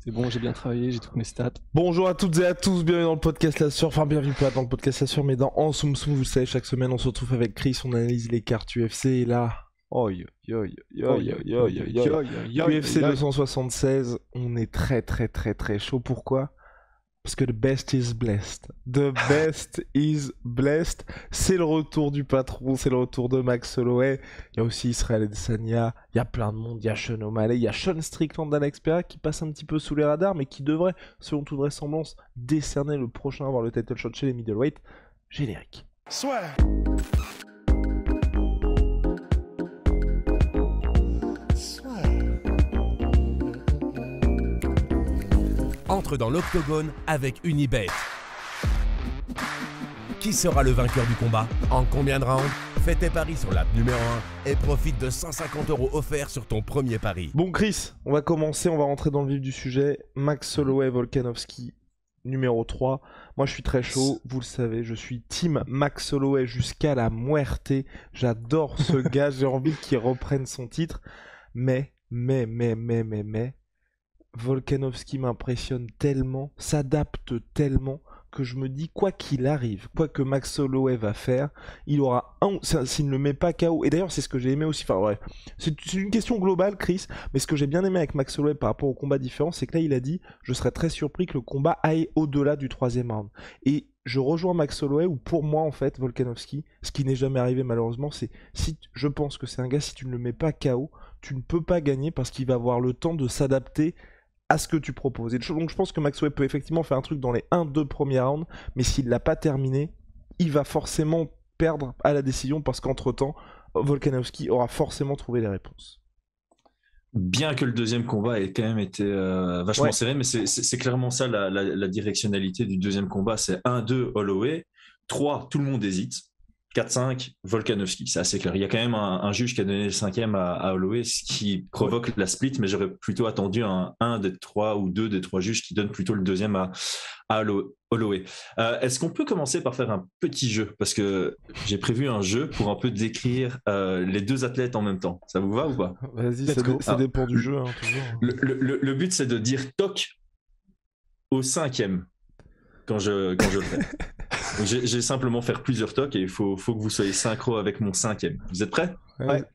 C'est bon, j'ai bien travaillé, j'ai toutes mes stats. Bonjour à toutes et à tous, bienvenue dans le podcast La Sueur, enfin bienvenue pas dans le podcast La Sueur, mais dans En Soum Soum, vous le savez, chaque semaine on se retrouve avec Chris, on analyse les cartes UFC et là, UFC 276, on est très chaud, pourquoi ? Parce que the best is blessed. The best is blessed. C'est le retour du patron, c'est le retour de Max Holloway. Il y a aussi Israel Adesanya, il y a plein de monde, il y a Sean O'Malley, il y a Sean Strickland d'Alex Pereira qui passe un petit peu sous les radars, mais qui devrait, selon toute vraisemblance, décerner le prochain à avoir le title shot chez les middleweight. Générique. Soit. Entre dans l'octogone avec Unibet. Qui sera le vainqueur du combat? En combien de rounds? Fais tes paris sur l'app numéro 1 et profite de 150 € offerts sur ton premier pari. Bon Chris, on va commencer, on va rentrer dans le vif du sujet. Max Holloway, Volkanovski, numéro 3. Moi je suis très chaud, vous le savez, je suis team Max Holloway jusqu'à la muerte. J'adore ce gars, j'ai envie qu'il reprenne son titre. Mais, Volkanovski m'impressionne tellement, s'adapte tellement, que je me dis, quoi qu'il arrive, quoi que Max Holloway va faire, il aura s'il ne le met pas KO. Et d'ailleurs, c'est ce que j'ai aimé aussi. Enfin bref, c'est une question globale, Chris, mais ce que j'ai bien aimé avec Max Holloway par rapport au combat différent, c'est que là, il a dit, je serais très surpris que le combat aille au-delà du 3e round. Et je rejoins Max Holloway, où pour moi, en fait, Volkanovski, ce qui n'est jamais arrivé malheureusement, c'est, je pense que c'est un gars, si tu ne le mets pas KO, tu ne peux pas gagner parce qu'il va avoir le temps de s'adapter à ce que tu proposes. Et donc je pense que Max Holloway peut effectivement faire un truc dans les 1-2 premiers rounds, mais s'il l'a pas terminé, il va forcément perdre à la décision parce qu'entre-temps, Volkanovski aura forcément trouvé les réponses. Bien que le deuxième combat ait quand même été vachement serré, mais c'est clairement ça la directionnalité du deuxième combat. C'est 1-2 Holloway, 3 tout le monde hésite, 4-5 Volkanovski, c'est assez clair. Il y a quand même un juge qui a donné le 5e à Holloway, ce qui provoque la split, mais j'aurais plutôt attendu un des 3 ou 2 des 3 juges qui donnent plutôt le deuxième à Holloway. Est-ce qu'on peut commencer par faire un petit jeu? Parce que j'ai prévu un jeu pour un peu décrire les deux athlètes en même temps. Ça vous va ou pas? Vas-y, ça dépend du jeu. Hein, toujours. Le but, c'est de dire toc au 5e quand je le fais. J'ai simplement faire plusieurs tocs et il faut que vous soyez synchro avec mon 5e. Vous êtes prêts? Ouais.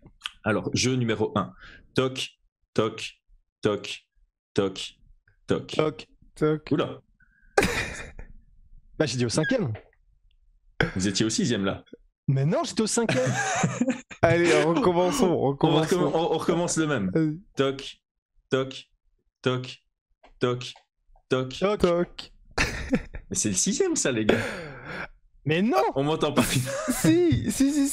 Alors, jeu numéro 1. Toc, toc, toc, toc, toc. Toc, toc. Oula. Bah, j'ai dit au 5e. Vous étiez au 6e là. Mais non, j'étais au 5e. Allez, recommençons. On recommence le même. Toc, toc, toc, toc, toc, toc, toc. Mais c'est le 6e ça, les gars. Mais non! On m'entend pas. Si,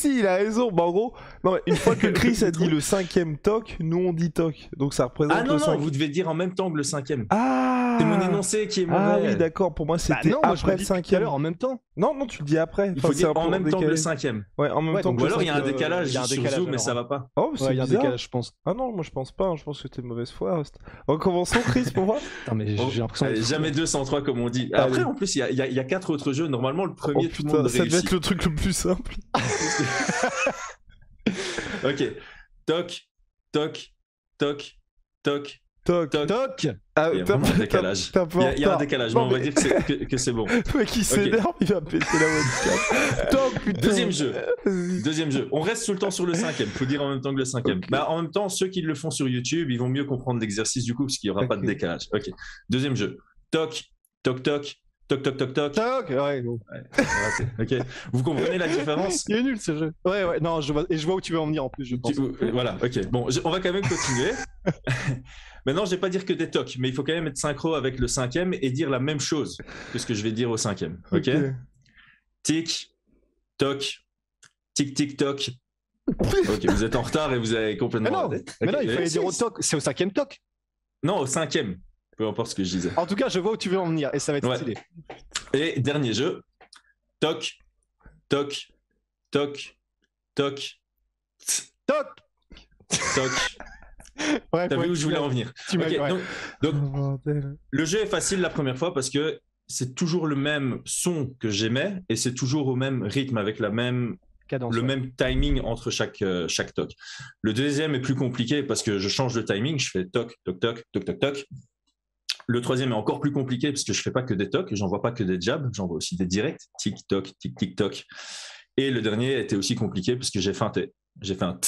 il a raison. Bah, en gros, non, une fois que Chris a dit le 5e toc, nous on dit toc. Donc ça représente le 5e. Non, vous devez dire en même temps que le 5e. Ah! C'est mon énoncé qui est mauvais. Ah oui, d'accord. Pour moi, c'était après le 5e. En même temps? Non, tu le dis après. Il faut dire en même temps que le 5e. Ouais, en même temps que ou le alors il y a un 5e. décalage sur Zoom, mais ça va pas. Oh, c'est il y a un décalage, je pense. Ah non, moi je pense pas. Je pense que t'es de mauvaise foi, Rust. Recommençons, Chris, pour moi. Non, mais j'ai l'impression que jamais 203 comme on dit. Après, en plus, il y a 4 autres jeux. Normalement, le premier, tout le monde réussit. Ça devait être le truc le plus simple. Ok. Toc, toc, toc, toc. Toc, toc. Ah, il y a un décalage. Il y a un décalage, mais on va dire que c'est bon. Le mec qui s'énerve, il va péter la webcam. Toc, putain. Deuxième jeu. On reste tout le temps sur le 5e. Faut dire en même temps que le 5e. Okay. Bah, en même temps, ceux qui le font sur YouTube, ils vont mieux comprendre l'exercice du coup, parce qu'il n'y aura pas de décalage. Ok. Deuxième jeu. Toc, toc, toc. Toc, toc, toc, toc. Toc, ouais, bon. Ok. Vous comprenez la différence? Il est nul ce jeu. Ouais, non, je vois où tu veux en venir en plus, je pense. Voilà, ok. Bon, on va quand même continuer. Maintenant, je vais pas dire que des tocs, mais il faut quand même être synchro avec le 5e et dire la même chose que ce que je vais dire au 5e. Ok. Tic, toc, tic, tic, toc. Ok, vous êtes en retard et vous avez complètement. Mais non, il fallait dire au toc. C'est au 5e toc. Non, au 5e. Peu importe ce que je disais. En tout cas, je vois où tu veux en venir et ça va être stylé. Et dernier jeu. Toc, toc, toc, toc, toc, toc. Ouais, t'as vu où je voulais en venir? Okay, donc, le jeu est facile la première fois parce que c'est toujours le même son que j'aimais et c'est toujours au même rythme avec la même cadence, même timing entre chaque toc. Le deuxième est plus compliqué parce que je change de timing, je fais toc, toc, toc, toc, toc, toc. Le troisième est encore plus compliqué parce que je fais pas que des tocs, j'envoie pas que des jabs, j'envoie aussi des directs, tic-toc, tic-tic-toc. Et le dernier était aussi compliqué parce que j'ai fait un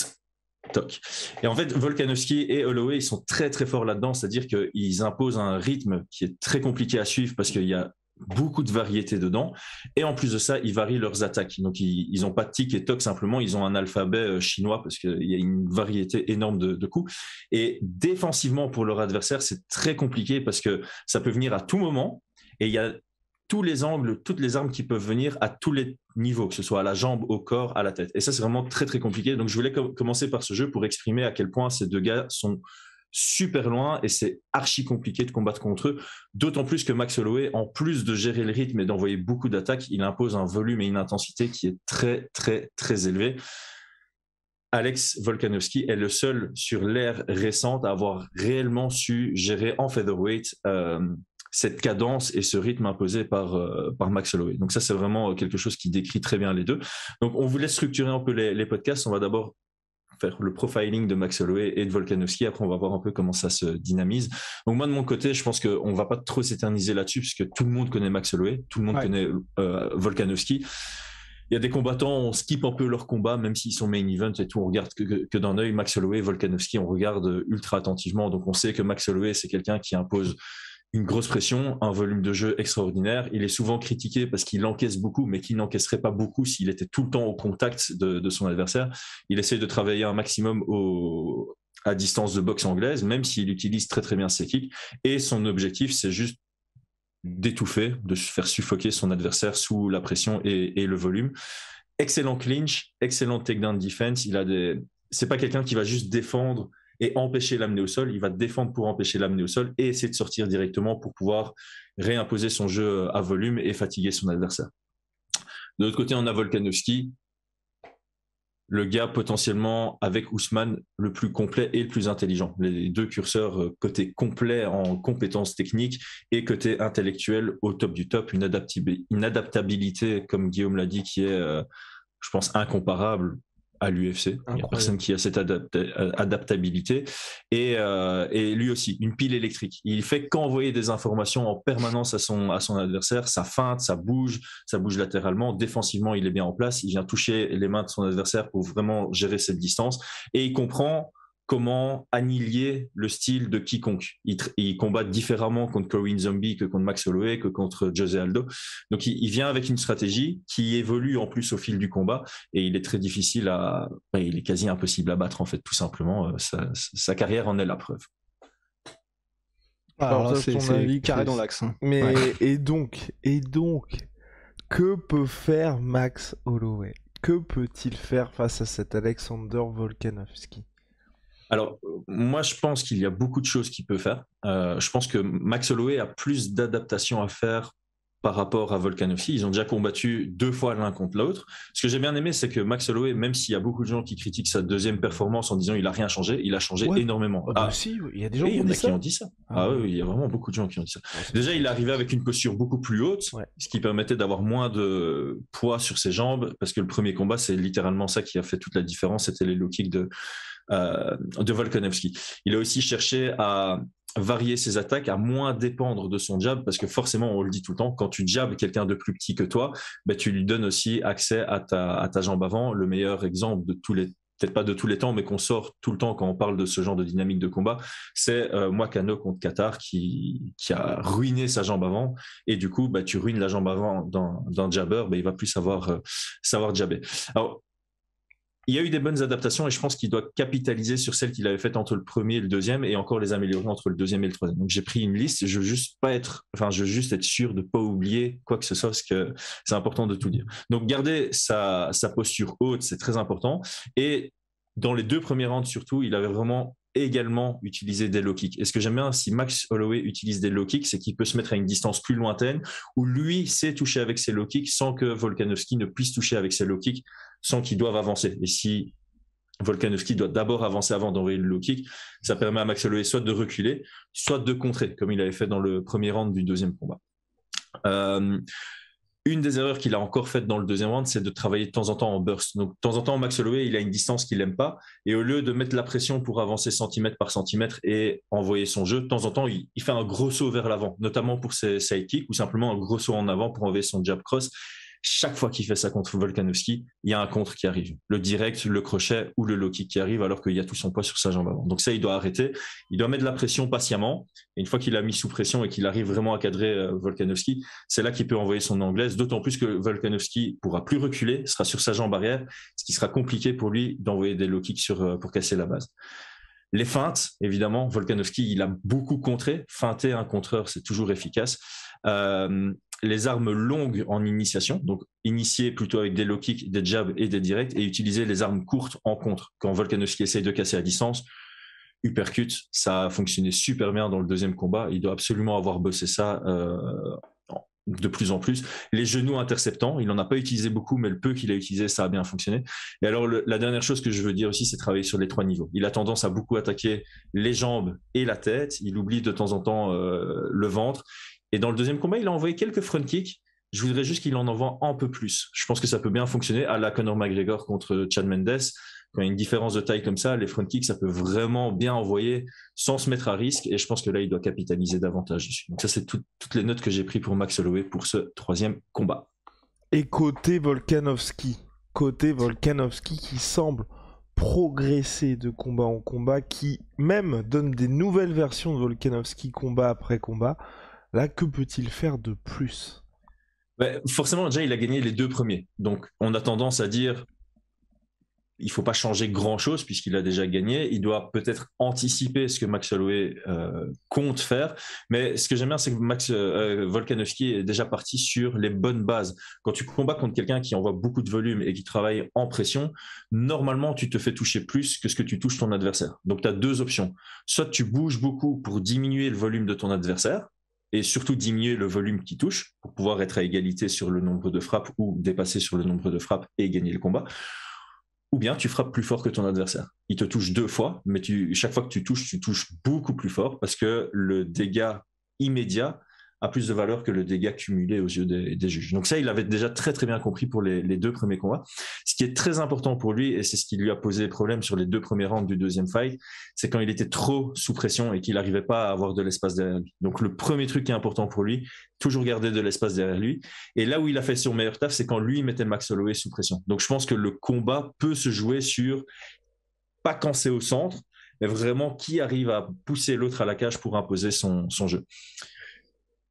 toc. Et en fait, Volkanovski et Holloway, ils sont très très forts là-dedans, c'est-à-dire qu'ils imposent un rythme qui est très compliqué à suivre parce qu'il y a beaucoup de variétés dedans. Et en plus de ça, ils varient leurs attaques. Donc, ils n'ont pas de tic et toc, simplement, ils ont un alphabet chinois parce qu'il y a une variété énorme de coups. Et défensivement, pour leur adversaire, c'est très compliqué parce que ça peut venir à tout moment. Et il y a tous les angles, toutes les armes qui peuvent venir à tous les niveaux, que ce soit à la jambe, au corps, à la tête. Et ça, c'est vraiment très, très compliqué. Donc, je voulais commencer par ce jeu pour exprimer à quel point ces deux gars sont super loin et c'est archi compliqué de combattre contre eux, d'autant plus que Max Holloway, en plus de gérer le rythme et d'envoyer beaucoup d'attaques, il impose un volume et une intensité qui est très très très élevé. Alex Volkanovski est le seul sur l'ère récente à avoir réellement su gérer en featherweight cette cadence et ce rythme imposé par Max Holloway. Donc ça, c'est vraiment quelque chose qui décrit très bien les deux. Donc on voulait structurer un peu les podcasts. On va d'abord faire le profiling de Max Holloway et de Volkanovski. Après, on va voir un peu comment ça se dynamise. Donc moi, de mon côté, je pense qu'on ne va pas trop s'éterniser là-dessus puisque tout le monde connaît Max Holloway, tout le monde connaît Volkanovski. Il y a des combattants, on skip un peu leurs combats, même s'ils sont main event et tout, on regarde que d'un œil. Max Holloway, Volkanovski, on regarde ultra attentivement. Donc on sait que Max Holloway, c'est quelqu'un qui impose une grosse pression, un volume de jeu extraordinaire. Il est souvent critiqué parce qu'il encaisse beaucoup, mais qu'il n'encaisserait pas beaucoup s'il était tout le temps au contact de son adversaire. Il essaie de travailler un maximum à distance de boxe anglaise, même s'il utilise très très bien ses kicks. Et son objectif, c'est juste d'étouffer, de se faire suffoquer son adversaire sous la pression et le volume. Excellent clinch, excellent takedown defense. C'est pas quelqu'un qui va juste défendre et empêcher l'amener au sol, il va défendre pour empêcher l'amener au sol et essayer de sortir directement pour pouvoir réimposer son jeu à volume et fatiguer son adversaire. De l'autre côté, on a Volkanovski, le gars potentiellement avec Ousmane le plus complet et le plus intelligent. Les deux curseurs côté complet en compétences techniques et côté intellectuel au top du top, une adaptabilité, comme Guillaume l'a dit, qui est, je pense, incomparable à l'UFC. Il n'y a personne qui a cette adaptabilité. Et lui aussi, une pile électrique. Il fait qu'envoyer des informations en permanence à son adversaire. Ça feinte, ça bouge latéralement. Défensivement, il est bien en place. Il vient toucher les mains de son adversaire pour vraiment gérer cette distance. Et il comprend comment annihiler le style de quiconque. Il combat différemment contre Korean Zombie que contre Max Holloway, que contre José Aldo. Donc il vient avec une stratégie qui évolue en plus au fil du combat et il est très difficile il est quasi impossible à battre en fait, tout simplement. Sa carrière en est la preuve. Alors là, c'est carré dans l'axe. Hein. Mais et donc, que peut faire Max Holloway? Que peut-il faire face à cet Alexander Volkanovski? Alors, moi, je pense qu'il y a beaucoup de choses qu'il peut faire. Je pense que Max Holloway a plus d'adaptation à faire par rapport à Volkanovski. Ils ont déjà combattu 2 fois l'un contre l'autre. Ce que j'ai bien aimé, c'est que Max Holloway, même s'il y a beaucoup de gens qui critiquent sa deuxième performance en disant il n'a rien changé, il a changé énormément. Si, il y a des gens qui ont dit ça. Oui, il y a vraiment beaucoup de gens qui ont dit ça. Déjà, il est arrivé avec une posture beaucoup plus haute, ce qui permettait d'avoir moins de poids sur ses jambes, parce que le premier combat, c'est littéralement ça qui a fait toute la différence, c'était les low kicks de Volkanovski. Il a aussi cherché à varier ses attaques, à moins dépendre de son jab, parce que forcément, on le dit tout le temps, quand tu jabs quelqu'un de plus petit que toi, tu lui donnes aussi accès à ta jambe avant. Le meilleur exemple de peut-être pas de tous les temps, mais qu'on sort tout le temps quand on parle de ce genre de dynamique de combat, c'est Moicano contre Qatar qui a ruiné sa jambe avant, et du coup, tu ruines la jambe avant d'un jabber, il va plus savoir jabber. Alors, il y a eu des bonnes adaptations et je pense qu'il doit capitaliser sur celles qu'il avait faites entre le premier et le deuxième et encore les améliorer entre le deuxième et le troisième. Donc j'ai pris une liste, je veux juste être sûr de ne pas oublier quoi que ce soit parce que c'est important de tout dire. Donc garder sa posture haute, c'est très important. Et dans les 2 premiers rounds surtout, il avait vraiment également utilisé des low kicks. Et ce que j'aime bien, si Max Holloway utilise des low kicks, c'est qu'il peut se mettre à une distance plus lointaine où lui sait toucher avec ses low kicks sans que Volkanovski ne puisse toucher avec ses low kicks sans qu'ils doivent avancer. Et si Volkanovski doit d'abord avancer avant d'envoyer le low kick, ça permet à Max Holloway soit de reculer, soit de contrer, comme il avait fait dans le premier round du deuxième combat. Une des erreurs qu'il a encore faites dans le deuxième round, c'est de travailler de temps en temps en burst. Donc, de temps en temps, Max Holloway, il a une distance qu'il n'aime pas. Et au lieu de mettre la pression pour avancer centimètre par centimètre et envoyer son jeu, de temps en temps, il fait un gros saut vers l'avant, notamment pour ses sidekicks ou simplement un gros saut en avant pour envoyer son jab cross. Chaque fois qu'il fait ça contre Volkanovski, il y a un contre qui arrive. Le direct, le crochet ou le low kick qui arrive alors qu'il y a tout son poids sur sa jambe avant. Donc ça, il doit arrêter. Il doit mettre de la pression patiemment. Et une fois qu'il a mis sous pression et qu'il arrive vraiment à cadrer Volkanovski, c'est là qu'il peut envoyer son anglaise. D'autant plus que Volkanovski pourra plus reculer, sera sur sa jambe arrière, ce qui sera compliqué pour lui d'envoyer des low kicks pour casser la base. Les feintes, évidemment, Volkanovski, il a beaucoup contré. Feinter un contreur, c'est toujours efficace. Les armes longues en initiation, donc initier plutôt avec des low kicks, des jabs et des directs, et utiliser les armes courtes en contre. Quand Volkanovski essaye de casser à distance, uppercut, ça a fonctionné super bien dans le deuxième combat. Il doit absolument avoir bossé ça de plus en plus. Les genoux interceptants, il n'en a pas utilisé beaucoup, mais le peu qu'il a utilisé, ça a bien fonctionné. Et alors, la dernière chose que je veux dire aussi, c'est travailler sur les 3 niveaux. Il a tendance à beaucoup attaquer les jambes et la tête. Il oublie de temps en temps le ventre. Et dans le deuxième combat, il a envoyé quelques front kicks. Je voudrais juste qu'il en envoie un peu plus. Je pense que ça peut bien fonctionner à la Conor McGregor contre Chad Mendes. Quand il y a une différence de taille comme ça, les front kicks, ça peut vraiment bien envoyer sans se mettre à risque. Et je pense que là, il doit capitaliser davantage dessus. Donc ça, c'est toutes les notes que j'ai prises pour Max Holloway pour ce 3e combat. Et côté Volkanovski qui semble progresser de combat en combat, qui même donne des nouvelles versions de Volkanovski combat après combat. Là, que peut-il faire de plus ? Forcément, déjà, il a gagné les 2 premiers. Donc, on a tendance à dire il ne faut pas changer grand-chose puisqu'il a déjà gagné. Il doit peut-être anticiper ce que Max Holloway compte faire. Mais ce que j'aime bien, c'est que Volkanovski est déjà parti sur les bonnes bases. Quand tu combats contre quelqu'un qui envoie beaucoup de volume et qui travaille en pression, normalement, tu te fais toucher plus que ce que tu touches ton adversaire. Donc, tu as 2 options. Soit tu bouges beaucoup pour diminuer le volume de ton adversaire, et surtout diminuer le volume qui touche pour pouvoir être à égalité sur le nombre de frappes ou dépasser sur le nombre de frappes et gagner le combat. Ou bien tu frappes plus fort que ton adversaire. Il te touche 2 fois, mais chaque fois que tu touches beaucoup plus fort parce que le dégât immédiat a plus de valeur que le dégât cumulé aux yeux des juges. Donc ça, il avait déjà très très bien compris pour les 2 premiers combats. Ce qui est très important pour lui, et c'est ce qui lui a posé problème sur les 2 premiers rounds du deuxième fight, c'est quand il était trop sous pression et qu'il n'arrivait pas à avoir de l'espace derrière lui. Donc le premier truc qui est important pour lui, toujours garder de l'espace derrière lui. Et là où il a fait son meilleur taf, c'est quand lui mettait Max Holloway sous pression. Donc je pense que le combat peut se jouer sur, pas quand c'est au centre, mais vraiment qui arrive à pousser l'autre à la cage pour imposer son jeu.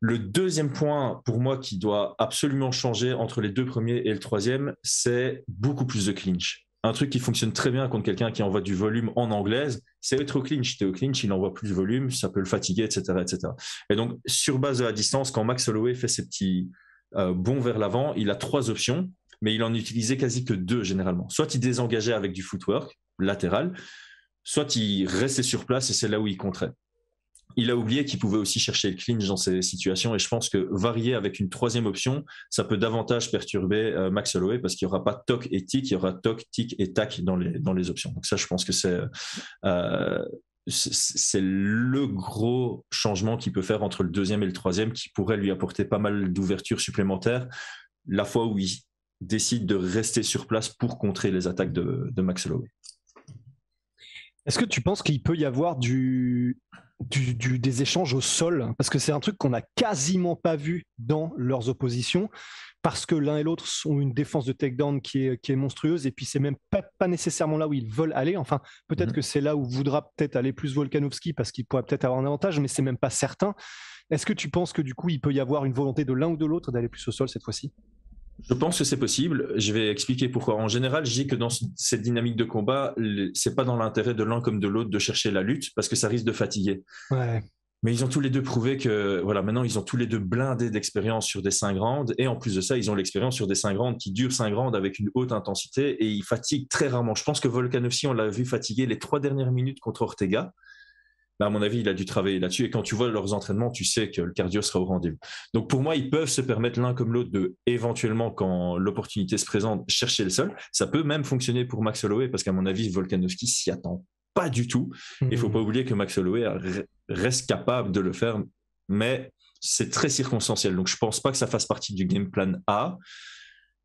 Le deuxième point, pour moi, qui doit absolument changer entre les 2 premiers et le 3e, c'est beaucoup plus de clinch. Un truc qui fonctionne très bien contre quelqu'un qui envoie du volume en anglaise, c'est être au clinch. T'es au clinch, il envoie plus de volume, ça peut le fatiguer, etc., etc. Et donc, sur base de la distance, quand Max Holloway fait ses petits bonds vers l'avant, il a 3 options, mais il en utilisait quasi que 2 généralement. Soit il désengageait avec du footwork latéral, soit il restait sur place et c'est là où il contrait. Il a oublié qu'il pouvait aussi chercher le clinch dans ces situations et je pense que varier avec une 3e option, ça peut davantage perturber Max Holloway parce qu'il n'y aura pas toc et tic, il y aura toc, tic et tac dans les options. Donc ça, je pense que c'est le gros changement qu'il peut faire entre le 2e et le 3e qui pourrait lui apporter pas mal d'ouverture supplémentaire la fois où il décide de rester sur place pour contrer les attaques de Max Holloway. Est-ce que tu penses qu'il peut y avoir des échanges au sol? Parce que c'est un truc qu'on n'a quasiment pas vu dans leurs oppositions, parce que l'un et l'autre ont une défense de takedown qui est monstrueuse, et puis c'est même pas nécessairement là où ils veulent aller. Enfin, peut-être que c'est là où voudra peut-être aller plus Volkanovski, parce qu'il pourrait peut-être avoir un avantage, mais c'est même pas certain. Est-ce que tu penses que du coup, il peut y avoir une volonté de l'un ou de l'autre d'aller plus au sol cette fois-ci? Je pense que c'est possible. Je vais expliquer pourquoi. En général, je dis que dans cette dynamique de combat, c'est pas dans l'intérêt de l'un comme de l'autre de chercher la lutte parce que ça risque de fatiguer. Ouais. Mais ils ont tous les deux prouvé que, voilà, maintenant, ils ont tous les deux blindés d'expérience sur des 5 rounds. Et en plus de ça, ils ont l'expérience sur des 5 rounds qui durent 5 rounds avec une haute intensité et ils fatiguent très rarement. Je pense que Volkanovski, on l'a vu fatiguer les 3 dernières minutes contre Ortega. À mon avis, il a dû travailler là-dessus. Et quand tu vois leurs entraînements, tu sais que le cardio sera au rendez-vous. Donc, pour moi, ils peuvent se permettre l'un comme l'autre de, éventuellement, quand l'opportunité se présente, chercher le sol. Ça peut même fonctionner pour Max Holloway parce qu'à mon avis, Volkanovski s'y attend pas du tout. Il ne faut pas oublier que Max Holloway reste capable de le faire mais c'est très circonstanciel. Donc je pense pas que ça fasse partie du game plan A.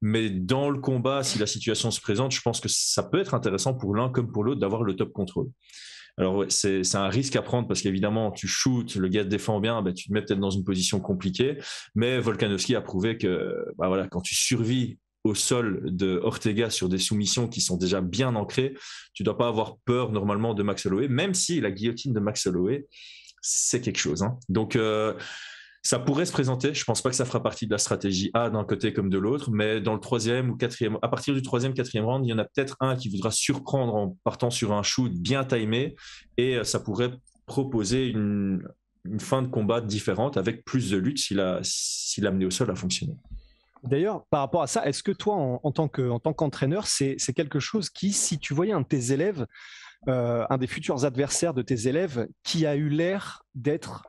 Mais dans le combat, si la situation se présente, je pense que ça peut être intéressant pour l'un comme pour l'autre d'avoir le top contrôle. Alors ouais, c'est un risque à prendre parce qu'évidemment, tu shootes, le gars te défend bien, tu te mets peut-être dans une position compliquée. Mais Volkanovski a prouvé que quand tu survis au sol de Ortega sur des soumissions qui sont déjà bien ancrées, tu dois pas avoir peur normalement de Max Holloway, même si la guillotine de Max Holloway, c'est quelque chose. Hein. Donc ça pourrait se présenter. Je pense pas que ça fera partie de la stratégie A d'un côté comme de l'autre, mais dans le troisième ou quatrième, à partir du troisième, quatrième round, il y en a peut-être un qui voudra surprendre en partant sur un shoot bien timé et ça pourrait proposer une fin de combat différente avec plus de lutte si l'amener au sol a fonctionné. D'ailleurs, par rapport à ça, est-ce que toi, en tant qu'entraîneur, c'est quelque chose qui, si tu voyais un de tes élèves, un des futurs adversaires de tes élèves, qui a eu l'air d'être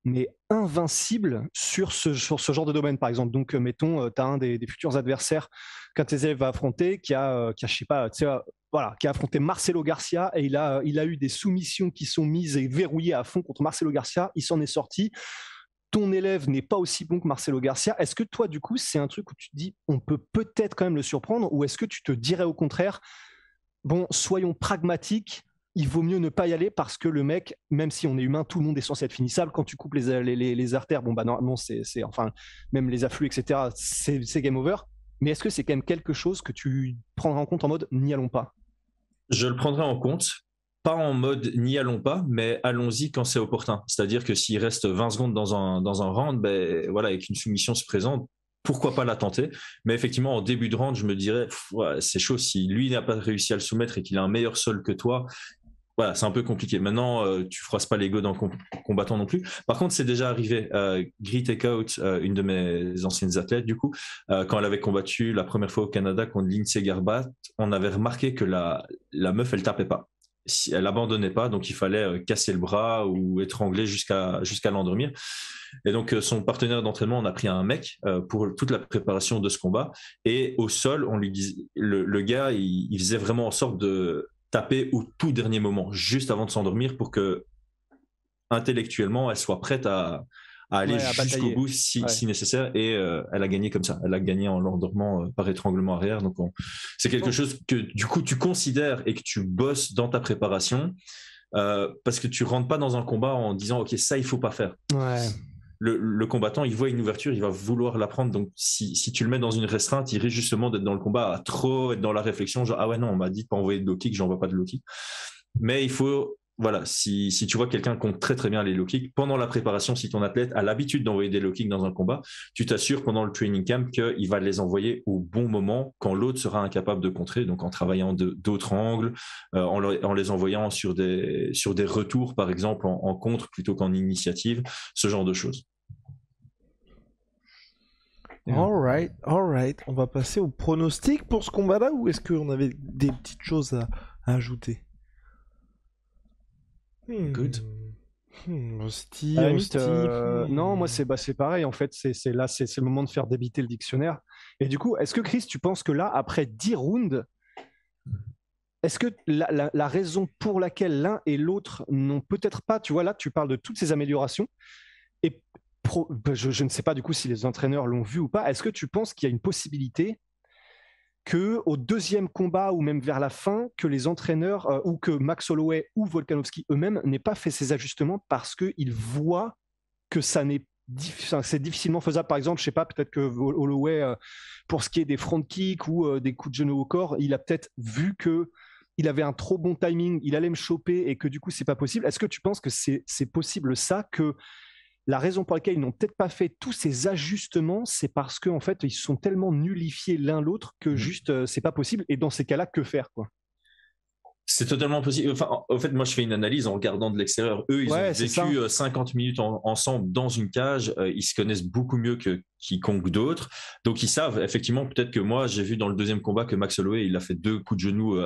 mais invincible sur ce genre de domaine, par exemple. Donc, mettons, tu as un des futurs adversaires qu'un de tes élèves va affronter, qui a je sais pas, qui a affronté Marcelo Garcia et il a eu des soumissions qui sont mises et verrouillées à fond contre Marcelo Garcia. Il s'en est sorti. Ton élève n'est pas aussi bon que Marcelo Garcia. Est-ce que toi, du coup, c'est un truc où tu te dis, on peut peut-être quand même le surprendre, ou est-ce que tu te dirais au contraire, bon, soyons pragmatiques, il vaut mieux ne pas y aller parce que le mec, même si on est humain, tout le monde est censé être finissable. Quand tu coupes les artères, normalement, c'est enfin, même les afflux, etc., c'est game over. Mais est-ce que c'est quand même quelque chose que tu prendras en compte en mode n'y allons pas? Je le prendrai en compte, pas en mode n'y allons pas, mais allons-y quand c'est opportun. C'est-à-dire que s'il reste 20 secondes dans un round, et qu'une soumission se présente, pourquoi pas la tenter? Mais effectivement, en début de round, je me dirais, c'est chaud. Si lui n'a pas réussi à le soumettre et qu'il a un meilleur sol que toi, voilà, c'est un peu compliqué. Maintenant, tu froisses pas l'ego d'un combattant non plus. Par contre, c'est déjà arrivé. Grit Takeout, une de mes anciennes athlètes, du coup, quand elle avait combattu la première fois au Canada contre Lindsay Garbat, on avait remarqué que la meuf, elle tapait pas. Elle abandonnait pas, donc il fallait casser le bras ou étrangler jusqu'à l'endormir. Et donc son partenaire d'entraînement, on a pris un mec pour toute la préparation de ce combat. Et au sol, on lui disait, le gars, il faisait vraiment en sorte de taper au tout dernier moment, juste avant de s'endormir, pour que intellectuellement elle soit prête à aller jusqu'au bout si nécessaire, et elle a gagné comme ça. Elle a gagné en l'endormant par étranglement arrière. Donc c'est quelque chose que du coup tu considères et que tu bosses dans ta préparation, parce que tu rentres pas dans un combat en disant ok, ça il faut pas faire. Le combattant, il voit une ouverture, il va vouloir la prendre. Donc si tu le mets dans une restreinte, il risque justement d'être dans le combat, à trop être dans la réflexion, genre ah ouais non, on m'a dit de pas envoyer de low kick, j'envoie pas de low kick. Mais il faut, voilà, si tu vois quelqu'un compte très très bien les low kicks, pendant la préparation, si ton athlète a l'habitude d'envoyer des low kicks dans un combat, tu t'assures pendant le training camp qu'il va les envoyer au bon moment, quand l'autre sera incapable de contrer, donc en travaillant d'autres angles, en les envoyant sur des retours, par exemple, en contre plutôt qu'en initiative, ce genre de choses. All right. On va passer au pronostic pour ce combat-là, ou est-ce qu'on avait des petites choses à ajouter? Good. Steve. Non, moi c'est pareil en fait. C'est le moment de faire débiter le dictionnaire. Et du coup, est-ce que Chris, tu penses que là, après 10 rounds, est-ce que la raison pour laquelle l'un et l'autre n'ont peut-être pas, tu vois, là tu parles de toutes ces améliorations, et je ne sais pas du coup si les entraîneurs l'ont vu ou pas, est-ce que tu penses qu'il y a une possibilité qu'au deuxième combat ou même vers la fin, que les entraîneurs ou que Max Holloway ou Volkanovski eux-mêmes n'aient pas fait ces ajustements parce qu'ils voient que c'est difficilement faisable? Par exemple, je sais pas, peut-être que Holloway, pour ce qui est des front kicks ou des coups de genou au corps, il a peut-être vu que il avait un trop bon timing, il allait me choper et que du coup c'est pas possible. Est-ce que tu penses que c'est possible ça, que la raison pour laquelle ils n'ont peut-être pas fait tous ces ajustements, c'est parce qu'en fait, ils sont tellement nullifiés l'un l'autre que juste, c'est pas possible. Et dans ces cas-là, que faire, quoi? C'est totalement possible. Enfin, en fait, moi, je fais une analyse en regardant de l'extérieur. Eux, ils ont vécu 50 minutes ensemble dans une cage. Ils se connaissent beaucoup mieux que quiconque d'autre. Donc, ils savent, effectivement, peut-être que moi, j'ai vu dans le deuxième combat que Max Holloway, il a fait 2 coups de genou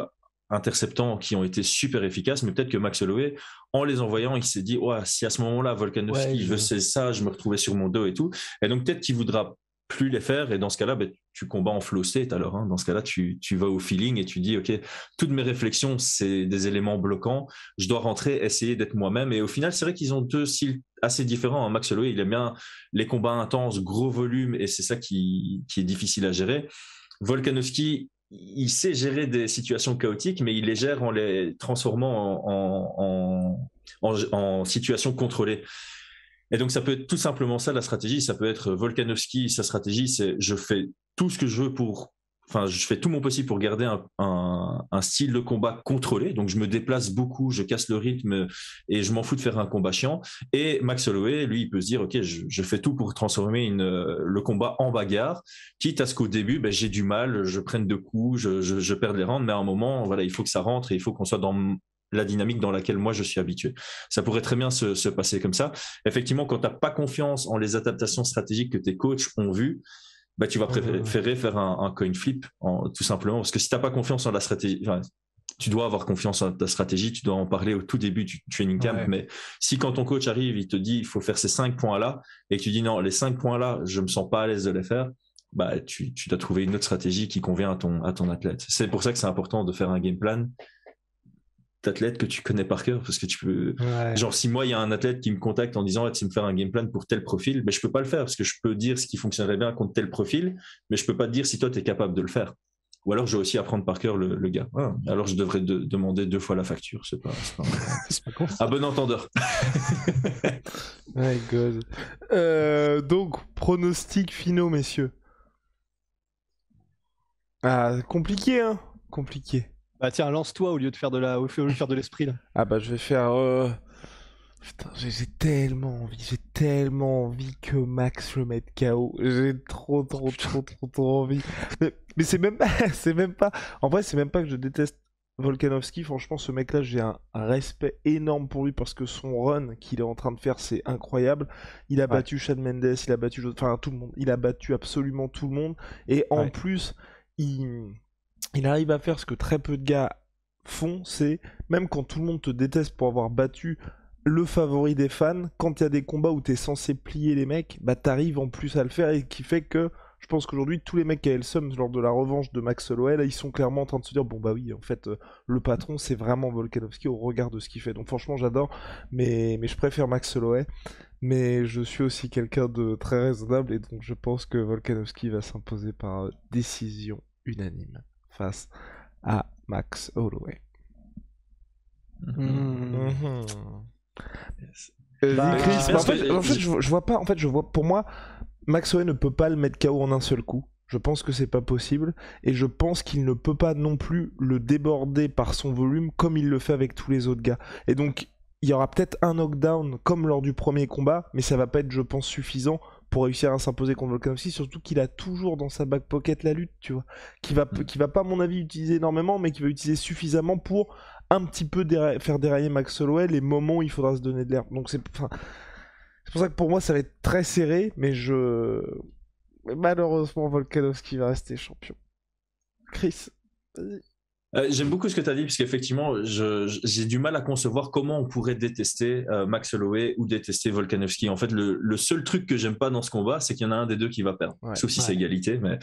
interceptants qui ont été super efficaces, mais peut-être que Max Holloway, en les envoyant, il s'est dit si à ce moment-là Volkanovski veut ça, je me retrouvais sur mon dos et tout, et donc peut-être qu'il voudra plus les faire, et dans ce cas-là, tu combats en flow state alors. Dans ce cas-là, tu vas au feeling et tu dis, ok, toutes mes réflexions, c'est des éléments bloquants, je dois rentrer, essayer d'être moi-même. Et au final, c'est vrai qu'ils ont deux styles assez différents. Max Holloway, il aime bien les combats intenses, gros volume, et c'est ça qui est difficile à gérer. Volkanovski, il sait gérer des situations chaotiques, mais il les gère en les transformant en situations contrôlées. Et donc, ça peut être tout simplement ça, la stratégie. Ça peut être Volkanovski, sa stratégie, c'est je fais tout ce que je veux je fais tout mon possible pour garder un style de combat contrôlé. Donc, je me déplace beaucoup, je casse le rythme et je m'en fous de faire un combat chiant. Et Max Holloway, lui, il peut se dire, OK, je fais tout pour transformer le combat en bagarre, quitte à ce qu'au début, j'ai du mal, je prenne de coups, je perde les rounds, mais à un moment, voilà, il faut que ça rentre et il faut qu'on soit dans la dynamique dans laquelle moi je suis habitué. Ça pourrait très bien se passer comme ça. Effectivement, quand tu n'as pas confiance en les adaptations stratégiques que tes coachs ont vues, tu vas préférer faire un coin flip, tout simplement. Parce que si tu n'as pas confiance en la stratégie, tu dois avoir confiance en ta stratégie, tu dois en parler au tout début du training camp. Mais si quand ton coach arrive, il te dit il faut faire ces 5 points-là, et que tu dis non, les 5 points-là, je ne me sens pas à l'aise de les faire, tu dois trouver une autre stratégie qui convient à ton athlète. C'est pour ça que c'est important de faire un game plan d'athlète que tu connais par cœur, parce que tu peux genre si moi il y a un athlète qui me contacte en disant tu me faire un game plan pour tel profil, je peux pas le faire parce que je peux dire ce qui fonctionnerait bien contre tel profil, mais je peux pas te dire si toi tu es capable de le faire, ou alors je dois aussi apprendre par cœur le gars. Alors je devrais demander 2 fois la facture, c'est pas con, à bon entendeur. My God. Donc pronostics finaux, messieurs. Compliqué, hein. Compliqué. Tiens, lance-toi au lieu de faire de l'esprit là. Je vais faire. Putain, j'ai tellement envie que Max le mette KO. J'ai trop envie. Mais c'est même pas. En vrai, c'est même pas que je déteste Volkanovski. Franchement, ce mec-là, j'ai un respect énorme pour lui parce que son run qu'il est en train de faire, c'est incroyable. Il a battu Shawn Mendes, il a battu tout le monde. Il a battu absolument tout le monde. Et en plus, il arrive à faire ce que très peu de gars font, c'est même quand tout le monde te déteste pour avoir battu le favori des fans, quand il y a des combats où t'es censé plier les mecs, t'arrives en plus à le faire, et qui fait que je pense qu'aujourd'hui tous les mecs qui avaient le seum lors de la revanche de Max Holloway, là, ils sont clairement en train de se dire oui, en fait le patron c'est vraiment Volkanovski au regard de ce qu'il fait. Donc franchement j'adore, mais je préfère Max Holloway. Mais je suis aussi quelqu'un de très raisonnable, et donc je pense que Volkanovski va s'imposer par décision unanime face à Max Holloway. Chris, en fait, je vois pas. En fait, pour moi, Max Holloway ne peut pas le mettre KO en un seul coup. Je pense que c'est pas possible, et je pense qu'il ne peut pas non plus le déborder par son volume comme il le fait avec tous les autres gars. Et donc, il y aura peut-être un knockdown comme lors du premier combat, mais ça va pas être, je pense, suffisant pour réussir à s'imposer contre Volkanovski, surtout qu'il a toujours dans sa back pocket la lutte, tu vois, qui va pas, à mon avis, utiliser énormément, mais qui va utiliser suffisamment pour un petit peu faire dérailler Max Holloway les moments où il faudra se donner de l'air. Donc c'est pour ça que pour moi ça va être très serré, mais malheureusement Volkanovski va rester champion. Chris, vas-y. J'aime beaucoup ce que tu as dit, parce qu'effectivement, j'ai du mal à concevoir comment on pourrait détester Max Holloway ou détester Volkanovski. En fait, le seul truc que j'aime pas dans ce combat, c'est qu'il y en a un des deux qui va perdre, sauf si c'est égalité. Mais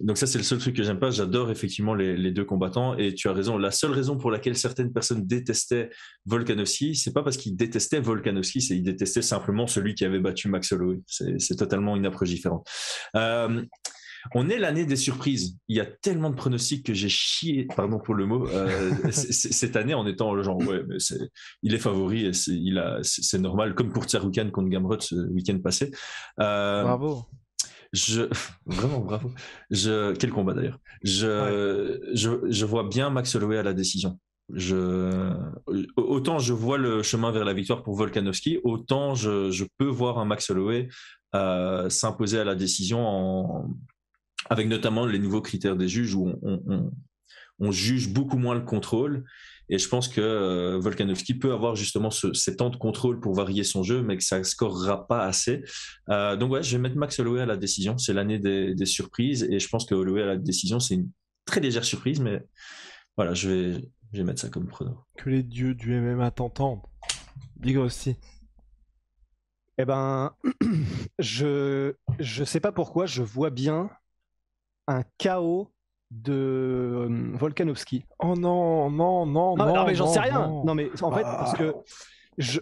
donc ça, c'est le seul truc que j'aime pas. J'adore effectivement les deux combattants, et tu as raison. La seule raison pour laquelle certaines personnes détestaient Volkanovski, c'est pas parce qu'ils détestaient Volkanovski, c'est qu'ils détestaient simplement celui qui avait battu Max Holloway. C'est totalement une approche différente. On est l'année des surprises. Il y a tellement de pronostics que j'ai chié, pardon pour le mot, cette année en étant genre mais il est favori et c'est normal, comme pour Tsarukyan contre Gamrot ce week-end passé. Bravo. Vraiment bravo. Quel combat d'ailleurs. Je vois bien Max Holloway à la décision. Autant je vois le chemin vers la victoire pour Volkanovski, autant je peux voir un Max Holloway s'imposer à la décision avec notamment les nouveaux critères des juges où on juge beaucoup moins le contrôle, et je pense que Volkanovski peut avoir justement ces temps de contrôle pour varier son jeu, mais que ça ne scorera pas assez. Donc je vais mettre Max Holloway à la décision. C'est l'année des surprises, et je pense que Holloway à la décision, c'est une très légère surprise, mais voilà, je vais mettre ça comme prono. Que les dieux du MMA t'entendent. Big aussi. Eh ben, je sais pas pourquoi, je vois bien un KO de Volkanovski. Oh non, non, non, non. Non, mais j'en sais rien. Non. Non, mais en fait, parce que je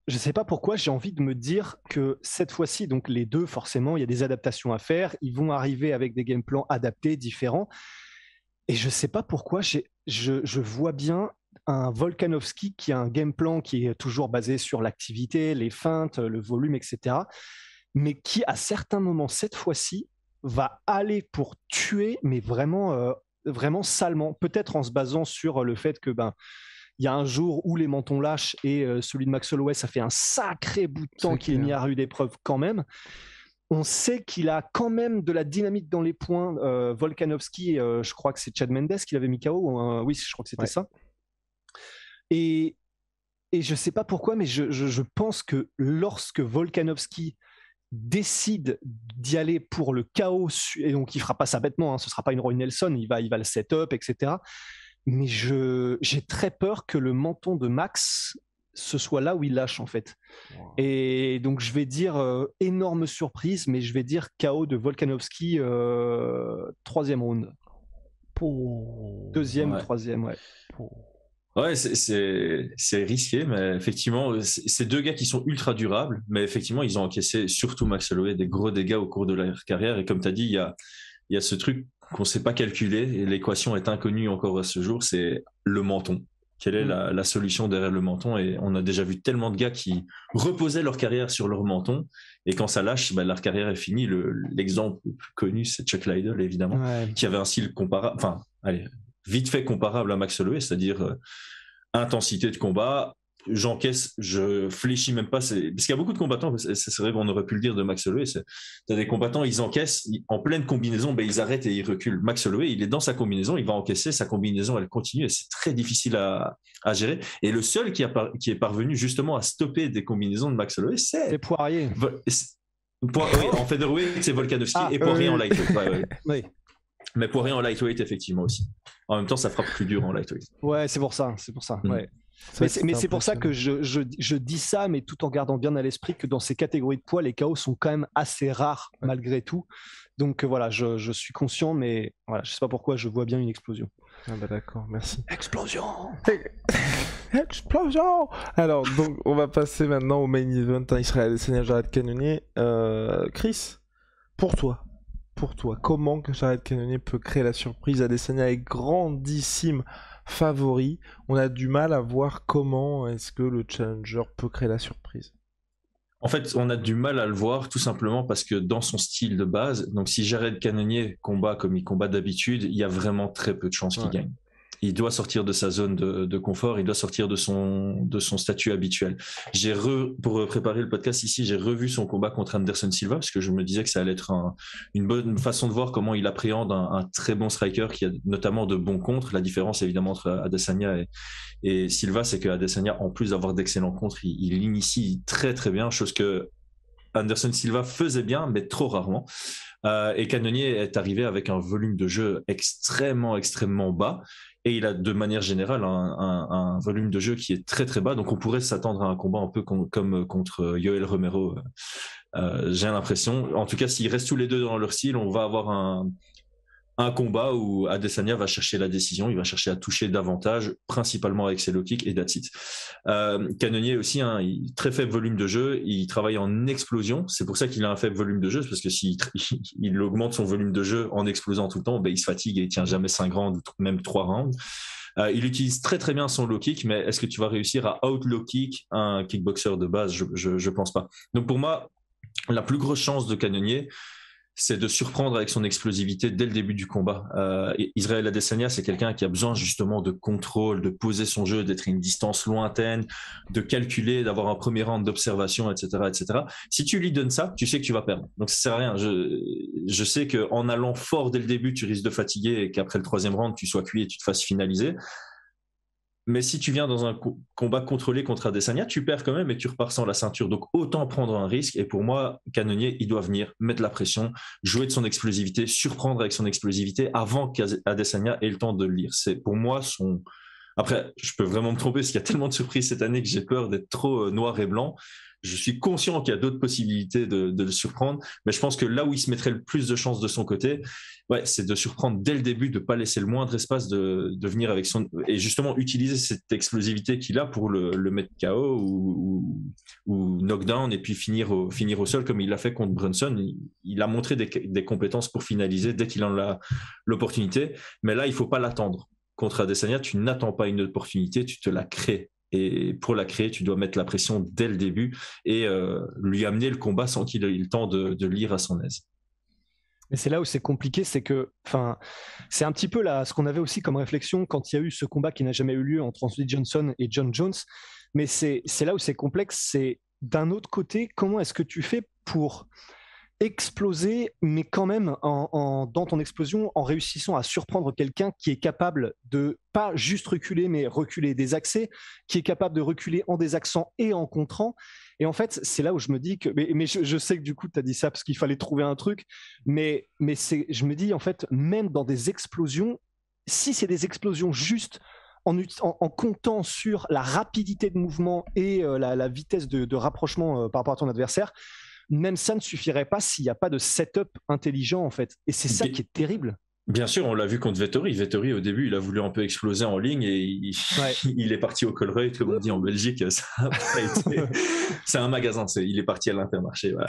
sais pas pourquoi, j'ai envie de me dire que cette fois-ci, donc les deux, forcément, il y a des adaptations à faire. Ils vont arriver avec des game plans adaptés, différents. Et je sais pas pourquoi, je vois bien un Volkanovski qui a un game plan qui est toujours basé sur l'activité, les feintes, le volume, etc. Mais qui, à certains moments, cette fois-ci, va aller pour tuer, mais vraiment, vraiment salement. Peut-être en se basant sur le fait que il y a un jour où les mentons lâchent et celui de Max Holloway, ça fait un sacré bout de temps qu'il est mis à rude épreuve quand même. On sait qu'il a quand même de la dynamite dans les points. Volkanovski, je crois que c'est Chad Mendes qui l'avait mis KO. Oui, je crois que c'était ça. Et je ne sais pas pourquoi, mais je pense que lorsque Volkanovski décide d'y aller pour le KO, et donc il ne fera pas ça bêtement, hein, ce ne sera pas une Roy Nelson, il va le set-up, etc. Mais j'ai très peur que le menton de Max, ce soit là où il lâche en fait. Wow. Et donc je vais dire énorme surprise, mais je vais dire KO de Volkanovski, 3e round. Deuxième, troisième, ouais. Ouais, c'est risqué, mais effectivement, c'est deux gars qui sont ultra durables, mais effectivement, ils ont encaissé, surtout Max Holloway, des gros dégâts au cours de leur carrière. Et comme tu as dit, il y a ce truc qu'on ne sait pas calculer, et l'équation est inconnue encore à ce jour, c'est le menton. Quelle est la solution derrière le menton? Et on a déjà vu tellement de gars qui reposaient leur carrière sur leur menton, et quand ça lâche, leur carrière est finie. L'exemple le plus connu, c'est Chuck Liddell, évidemment, qui avait un style comparable, vite fait comparable à Max Holloway, c'est-à-dire intensité de combat, j'encaisse, je fléchis même pas. Parce qu'il y a beaucoup de combattants, c'est vrai qu'on aurait pu le dire de Max Holloway, t'as des combattants, ils encaissent, en pleine combinaison, ils arrêtent et ils reculent. Max Holloway, il est dans sa combinaison, il va encaisser, sa combinaison, elle continue, et c'est très difficile à gérer. Et le seul qui est parvenu justement à stopper des combinaisons de Max Holloway, c'est Poirier. En featherweight, c'est Volkanovski et Poirier en lightweight. Oui. Mais Poirier en lightweight, effectivement aussi. En même temps, ça frappe plus dur en lightweight. Ouais, c'est pour ça. Ouais. Mais c'est pour ça que je dis ça, mais tout en gardant bien à l'esprit que dans ces catégories de poids, les KO sont quand même assez rares malgré tout. Donc voilà, je suis conscient, mais voilà, je sais pas pourquoi, je vois bien une explosion. Ah d'accord, merci. Explosion. Explosion. Alors, donc, on va passer maintenant au main event, Israël Adesanya, Jared Cannonier. Chris, pour toi, comment que Jared Cannonier peut créer la surprise? Adesanya est grandissime favori. On a du mal à voir comment est-ce que le challenger peut créer la surprise. En fait, on a du mal à le voir tout simplement parce que dans son style de base, donc si Jared Cannonier combat comme il combat d'habitude, il y a vraiment très peu de chances qu'il gagne. Il doit sortir de sa zone de confort, il doit sortir de son statut habituel. Pour préparer le podcast ici, j'ai revu son combat contre Anderson Silva parce que je me disais que ça allait être une bonne façon de voir comment il appréhende un très bon striker qui a notamment de bons contres. La différence évidemment entre Adesanya et Silva, c'est que Adesanya, en plus d'avoir d'excellents contres, il initie très très bien, chose que Anderson Silva faisait bien, mais trop rarement. Et Cannonier est arrivé avec un volume de jeu extrêmement bas. Et il a de manière générale un volume de jeu qui est très très bas. Donc on pourrait s'attendre à un combat un peu comme contre Yoel Romero. J'ai l'impression. En tout cas, s'ils restent tous les deux dans leur style, on va avoir un combat où Adesanya va chercher la décision, il va chercher à toucher davantage, principalement avec ses low kicks et that's it. Cannonier aussi, très faible volume de jeu, il travaille en explosion, c'est pour ça qu'il a un faible volume de jeu, parce que s'il augmente son volume de jeu en explosant tout le temps, il se fatigue et il tient jamais 5 rounds, même 3 rounds. Il utilise très très bien son low kick, mais est-ce que tu vas réussir à out low kick un kickboxer de base? Je pense pas. Donc pour moi, la plus grosse chance de Cannonier, c'est de surprendre avec son explosivité dès le début du combat. Israël Adesanya, c'est quelqu'un qui a besoin justement de contrôle, de poser son jeu, d'être à une distance lointaine, de calculer, d'avoir un premier round d'observation, etc., etc. Si tu lui donnes ça, tu sais que tu vas perdre. Donc ça sert à rien. Je sais qu'en allant fort dès le début, tu risques de fatiguer et qu'après le 3e round, tu sois cuit et tu te fasses finaliser. Mais si tu viens dans un combat contrôlé contre Adesanya, tu perds quand même et tu repars sans la ceinture. Donc autant prendre un risque. Et pour moi, Cannonier, il doit venir mettre la pression, jouer de son explosivité, surprendre avec son explosivité avant qu'Adesanya ait le temps de le lire. C'est pour moi son... Après, je peux vraiment me tromper parce qu'il y a tellement de surprises cette année que j'ai peur d'être trop noir et blanc. Je suis conscient qu'il y a d'autres possibilités de le surprendre, mais je pense que là où il se mettrait le plus de chances de son côté, c'est de surprendre dès le début, de ne pas laisser le moindre espace de venir avec son... Et justement, utiliser cette explosivité qu'il a pour le mettre KO ou knockdown et puis finir au sol comme il l'a fait contre Brunson. Il a montré des compétences pour finaliser dès qu'il en a l'opportunité, mais là, il ne faut pas l'attendre. Contre Adesanya, tu n'attends pas une opportunité, tu te la crées. Et pour la créer, tu dois mettre la pression dès le début et lui amener le combat sans qu'il ait le temps de lire à son aise. Mais c'est là où c'est compliqué, c'est que, c'est un petit peu ce qu'on avait aussi comme réflexion quand il y a eu ce combat qui n'a jamais eu lieu entre Anthony Johnson et John Jones. Mais c'est là où c'est complexe, c'est d'un autre côté, comment est-ce que tu fais pour exploser, mais quand même dans ton explosion, en réussissant à surprendre quelqu'un qui est capable de pas juste reculer, mais reculer des accès, qui est capable de reculer en désaxant et en contrant. Et en fait, c'est là où je me dis que, mais je sais que du coup, tu as dit ça parce qu'il fallait trouver un truc, mais je me dis en fait, même dans des explosions, si c'est des explosions juste en comptant sur la rapidité de mouvement et la vitesse de rapprochement par rapport à ton adversaire, même ça ne suffirait pas s'il n'y a pas de setup intelligent en fait. Et c'est ça qui est terrible. Bien sûr, on l'a vu contre Vettori. Vettori, au début, il a voulu un peu exploser en ligne et il est parti au Colruyt, comme on dit en Belgique. Ça a pas été... C'est un magasin, il est parti à l'Intermarché. Voilà.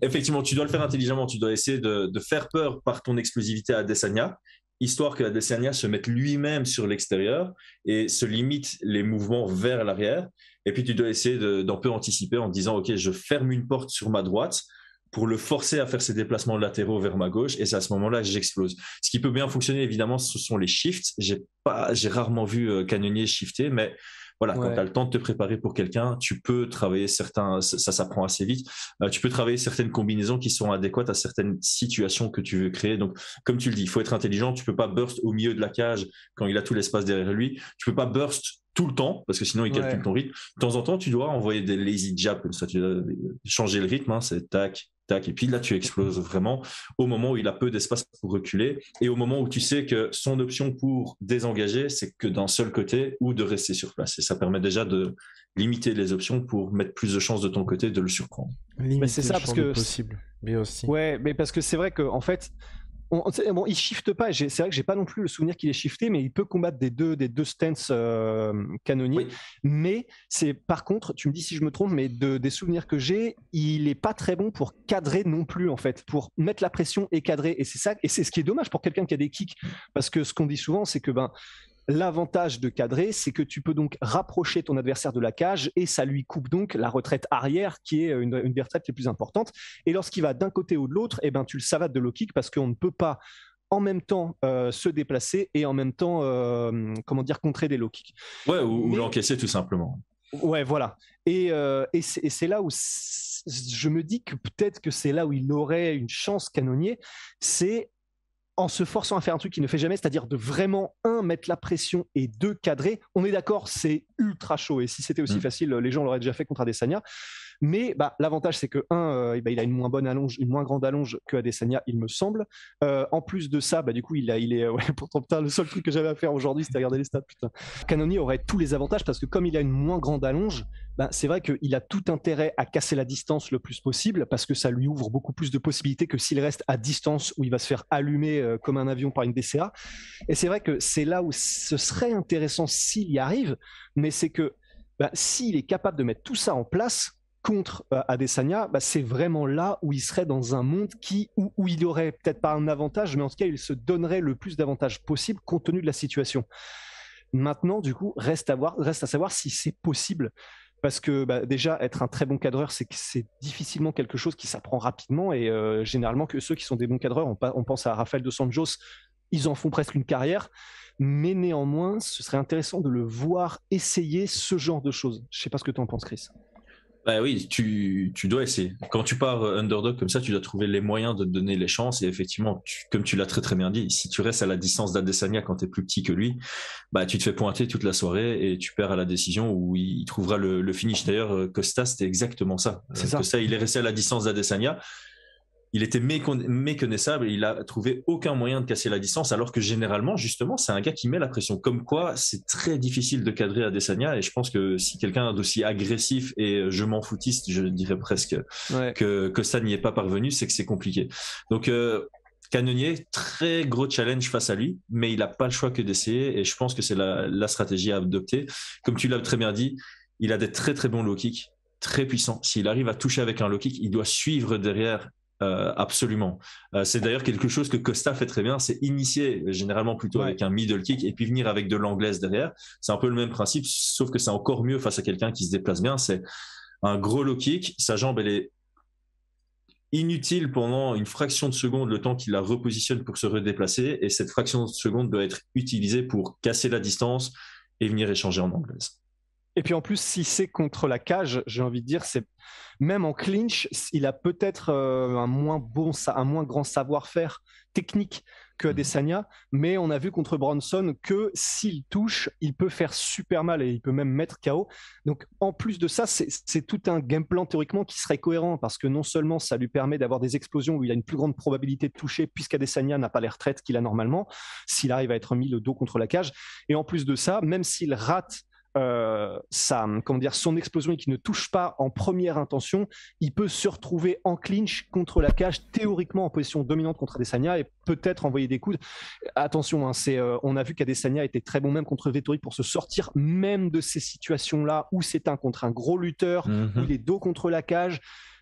Effectivement, tu dois le faire intelligemment. Tu dois essayer de faire peur par ton explosivité à Adesanya, histoire que Adesanya se mette lui-même sur l'extérieur et se limite les mouvements vers l'arrière. Et puis, tu dois essayer d'en peu anticiper en disant, OK, je ferme une porte sur ma droite pour le forcer à faire ses déplacements latéraux vers ma gauche. Et c'est à ce moment-là que j'explose. Ce qui peut bien fonctionner, évidemment, ce sont les shifts. J'ai rarement vu Cannonier shifter, mais voilà, quand tu as le temps de te préparer pour quelqu'un, tu peux travailler ça s'apprend assez vite. Tu peux travailler certaines combinaisons qui sont adéquates à certaines situations que tu veux créer. Donc, comme tu le dis, il faut être intelligent. Tu peux pas burst au milieu de la cage quand il a tout l'espace derrière lui. Tu peux pas burst tout le temps, parce que sinon il calcule ton rythme. De temps en temps, tu dois envoyer des lazy jabs, comme ça, tu dois changer le rythme, c'est tac, tac, et puis là, tu exploses vraiment au moment où il a peu d'espace pour reculer, et au moment où tu sais que son option pour désengager, c'est que d'un seul côté, ou de rester sur place. Et ça permet déjà de limiter les options pour mettre plus de chances de ton côté de le surprendre. Mais c'est ça, parce que... possible, mais aussi. Ouais, mais parce que c'est vrai qu'en fait, il shift pas. C'est vrai que j'ai pas non plus le souvenir qu'il est shifté, mais il peut combattre des deux stances canonniers. Oui. Mais c'est par contre, tu me dis si je me trompe, mais des souvenirs que j'ai, il est pas très bon pour cadrer non plus en fait, pour mettre la pression et cadrer. Et c'est ça, et c'est ce qui est dommage pour quelqu'un qui a des kicks, parce que ce qu'on dit souvent, c'est que l'avantage de cadrer, c'est que tu peux donc rapprocher ton adversaire de la cage et ça lui coupe donc la retraite arrière qui est une des retraites les plus importantes. Et lorsqu'il va d'un côté ou de l'autre, tu le savates de low kick parce qu'on ne peut pas en même temps se déplacer et en même temps contrer des low kicks. Ouais, ou l'encaisser tout simplement. Ouais, voilà. Et c'est là où je me dis que peut-être que c'est là où il aurait une chance Cannonier, c'est en se forçant à faire un truc qu'il ne fait jamais, c'est-à-dire de vraiment, mettre la pression et deux, cadrer. On est d'accord, c'est ultra chaud. Et si c'était aussi facile, les gens l'auraient déjà fait contre Adesanya. Mais l'avantage, c'est que il a une moins grande allonge que Adesanya, il me semble. En plus de ça, du coup, il est pourtant le seul truc que j'avais à faire aujourd'hui, c'était regarder les stats. Putain. Cannonier aurait tous les avantages parce que comme il a une moins grande allonge, c'est vrai qu'il a tout intérêt à casser la distance le plus possible parce que ça lui ouvre beaucoup plus de possibilités que s'il reste à distance où il va se faire allumer comme un avion par une DCA. Et c'est vrai que c'est là où ce serait intéressant s'il y arrive, mais c'est que s'il est capable de mettre tout ça en place contre Adesanya, c'est vraiment là où il serait dans un monde où il aurait peut-être pas un avantage, mais en tout cas il se donnerait le plus d'avantages possible compte tenu de la situation. Maintenant, du coup, reste à savoir si c'est possible. Parce que déjà, être un très bon cadreur, c'est difficilement quelque chose qui s'apprend rapidement. Et généralement, que ceux qui sont des bons cadreurs, on pense à Rafael dos Anjos, ils en font presque une carrière. Mais néanmoins, ce serait intéressant de le voir essayer ce genre de choses. Je ne sais pas ce que tu en penses, Chris. Oui, tu dois essayer. Quand tu pars underdog comme ça, tu dois trouver les moyens de te donner les chances. Et effectivement, comme tu l'as très très bien dit, si tu restes à la distance d'Adesanya quand tu es plus petit que lui, tu te fais pointer toute la soirée et tu perds à la décision où il trouvera le finish. D'ailleurs, Costa, c'était exactement ça. C'est ça. Costa, il est resté à la distance d'Adesanya. il était méconnaissable, il a trouvé aucun moyen de casser la distance, alors que généralement, justement, c'est un gars qui met la pression. Comme quoi, c'est très difficile de cadrer Adesanya, et je pense que si quelqu'un d'aussi agressif et je m'en foutiste, je dirais presque que ça n'y est pas parvenu, c'est que c'est compliqué. Donc, Cannonier, très gros challenge face à lui, mais il n'a pas le choix que d'essayer, et je pense que c'est la stratégie à adopter. Comme tu l'as très bien dit, il a des très très bons low kicks, très puissants. S'il arrive à toucher avec un low kick, il doit suivre derrière absolument. C'est d'ailleurs quelque chose que Costa fait très bien, c'est initier généralement plutôt avec un middle kick et puis venir avec de l'anglaise derrière. C'est un peu le même principe, sauf que c'est encore mieux face à quelqu'un qui se déplace bien. C'est un gros low kick, sa jambe elle est inutile pendant une fraction de seconde le temps qu'il la repositionne pour se redéplacer, et cette fraction de seconde doit être utilisée pour casser la distance et venir échanger en anglaise. Et puis en plus, si c'est contre la cage, j'ai envie de dire, c'est même en clinch, il a peut-être un moins grand savoir-faire technique que Adesanya, mais on a vu contre Bronson que s'il touche, il peut faire super mal et il peut même mettre KO. Donc en plus de ça, c'est tout un game plan théoriquement qui serait cohérent, parce que non seulement ça lui permet d'avoir des explosions où il a une plus grande probabilité de toucher, puisqu'Adesanya n'a pas les retraites qu'il a normalement, s'il arrive à être mis le dos contre la cage, et en plus de ça, même s'il rate son explosion et qui ne touche pas en première intention, il peut se retrouver en clinch contre la cage, théoriquement en position dominante contre Adesanya, et peut-être envoyer des coudes. Attention, on a vu qu'Adesanya était très bon même contre Vettori pour se sortir même de ces situations-là où c'est contre un gros lutteur, où il est dos contre la cage.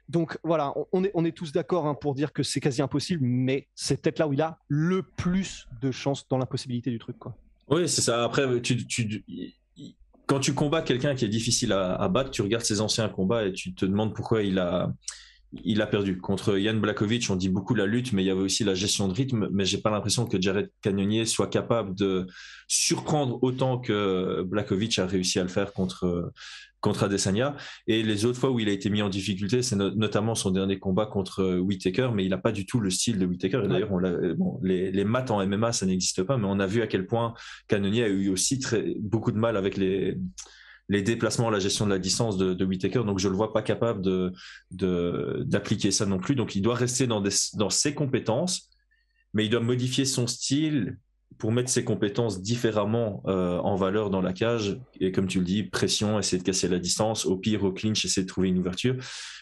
Donc voilà, on est tous d'accord pour dire que c'est quasi impossible, mais c'est peut-être là où il a le plus de chance dans l'impossibilité du truc, quoi. Oui, c'est ça. Après, quand tu combats quelqu'un qui est difficile à battre, tu regardes ses anciens combats et tu te demandes pourquoi il a perdu. Contre Jan Blachowicz, on dit beaucoup la lutte, mais il y avait aussi la gestion de rythme. Mais j'ai pas l'impression que Jared Cannonier soit capable de surprendre autant que Blachowicz a réussi à le faire contre Adesanya. Et les autres fois où il a été mis en difficulté, c'est notamment son dernier combat contre Whittaker, mais il n'a pas du tout le style de Whittaker. Et d'ailleurs, les maths en MMA, ça n'existe pas, mais on a vu à quel point Cannonier a eu aussi beaucoup de mal avec les déplacements, la gestion de la distance de Whittaker. Donc je le vois pas capable d'appliquer ça non plus. Donc il doit rester dans ses compétences, mais il doit modifier son style pour mettre ses compétences différemment en valeur dans la cage. Et comme tu le dis, pression, essayer de casser la distance, au pire au clinch, essayer de trouver une ouverture.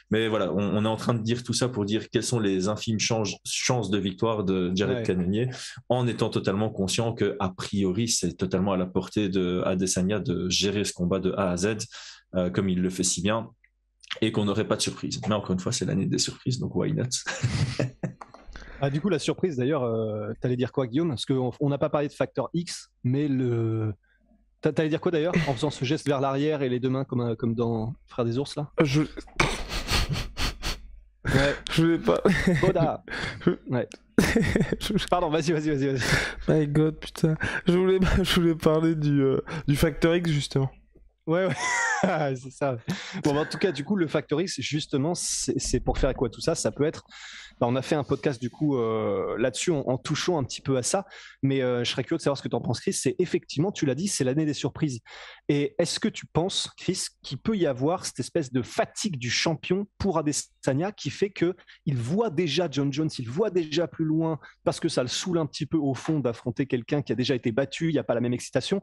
Mais voilà, on est en train de dire tout ça pour dire quelles sont les infimes chances de victoire de Jared Cannonier, en étant totalement conscient que a priori c'est totalement à la portée de Adesanya de gérer ce combat de A à Z comme il le fait si bien, et qu'on n'aurait pas de surprise. Mais encore une fois, c'est l'année des surprises, donc why not? Du coup, la surprise d'ailleurs, t'allais dire quoi, Guillaume? Parce qu'on n'a pas parlé de facteur X, mais t'allais dire quoi d'ailleurs en faisant ce geste vers l'arrière et les deux mains comme dans Frères des ours là? Je voulais pas. Oda. Ouais. Pardon, vas-y. My God, putain. Je voulais parler du facteur X justement. Ouais, c'est ça. Bon, en tout cas, du coup, le Factor X, justement, c'est pour faire quoi tout ça? Ça peut être. On a fait un podcast du coup là-dessus en touchant un petit peu à ça, mais je serais curieux de savoir ce que tu en penses, Chris. C'est effectivement, tu l'as dit, c'est l'année des surprises. Et est-ce que tu penses, Chris, qu'il peut y avoir cette espèce de fatigue du champion pour Adesanya qui fait que il voit déjà John Jones, il voit déjà plus loin parce que ça le saoule un petit peu au fond d'affronter quelqu'un qui a déjà été battu, il n'y a pas la même excitation.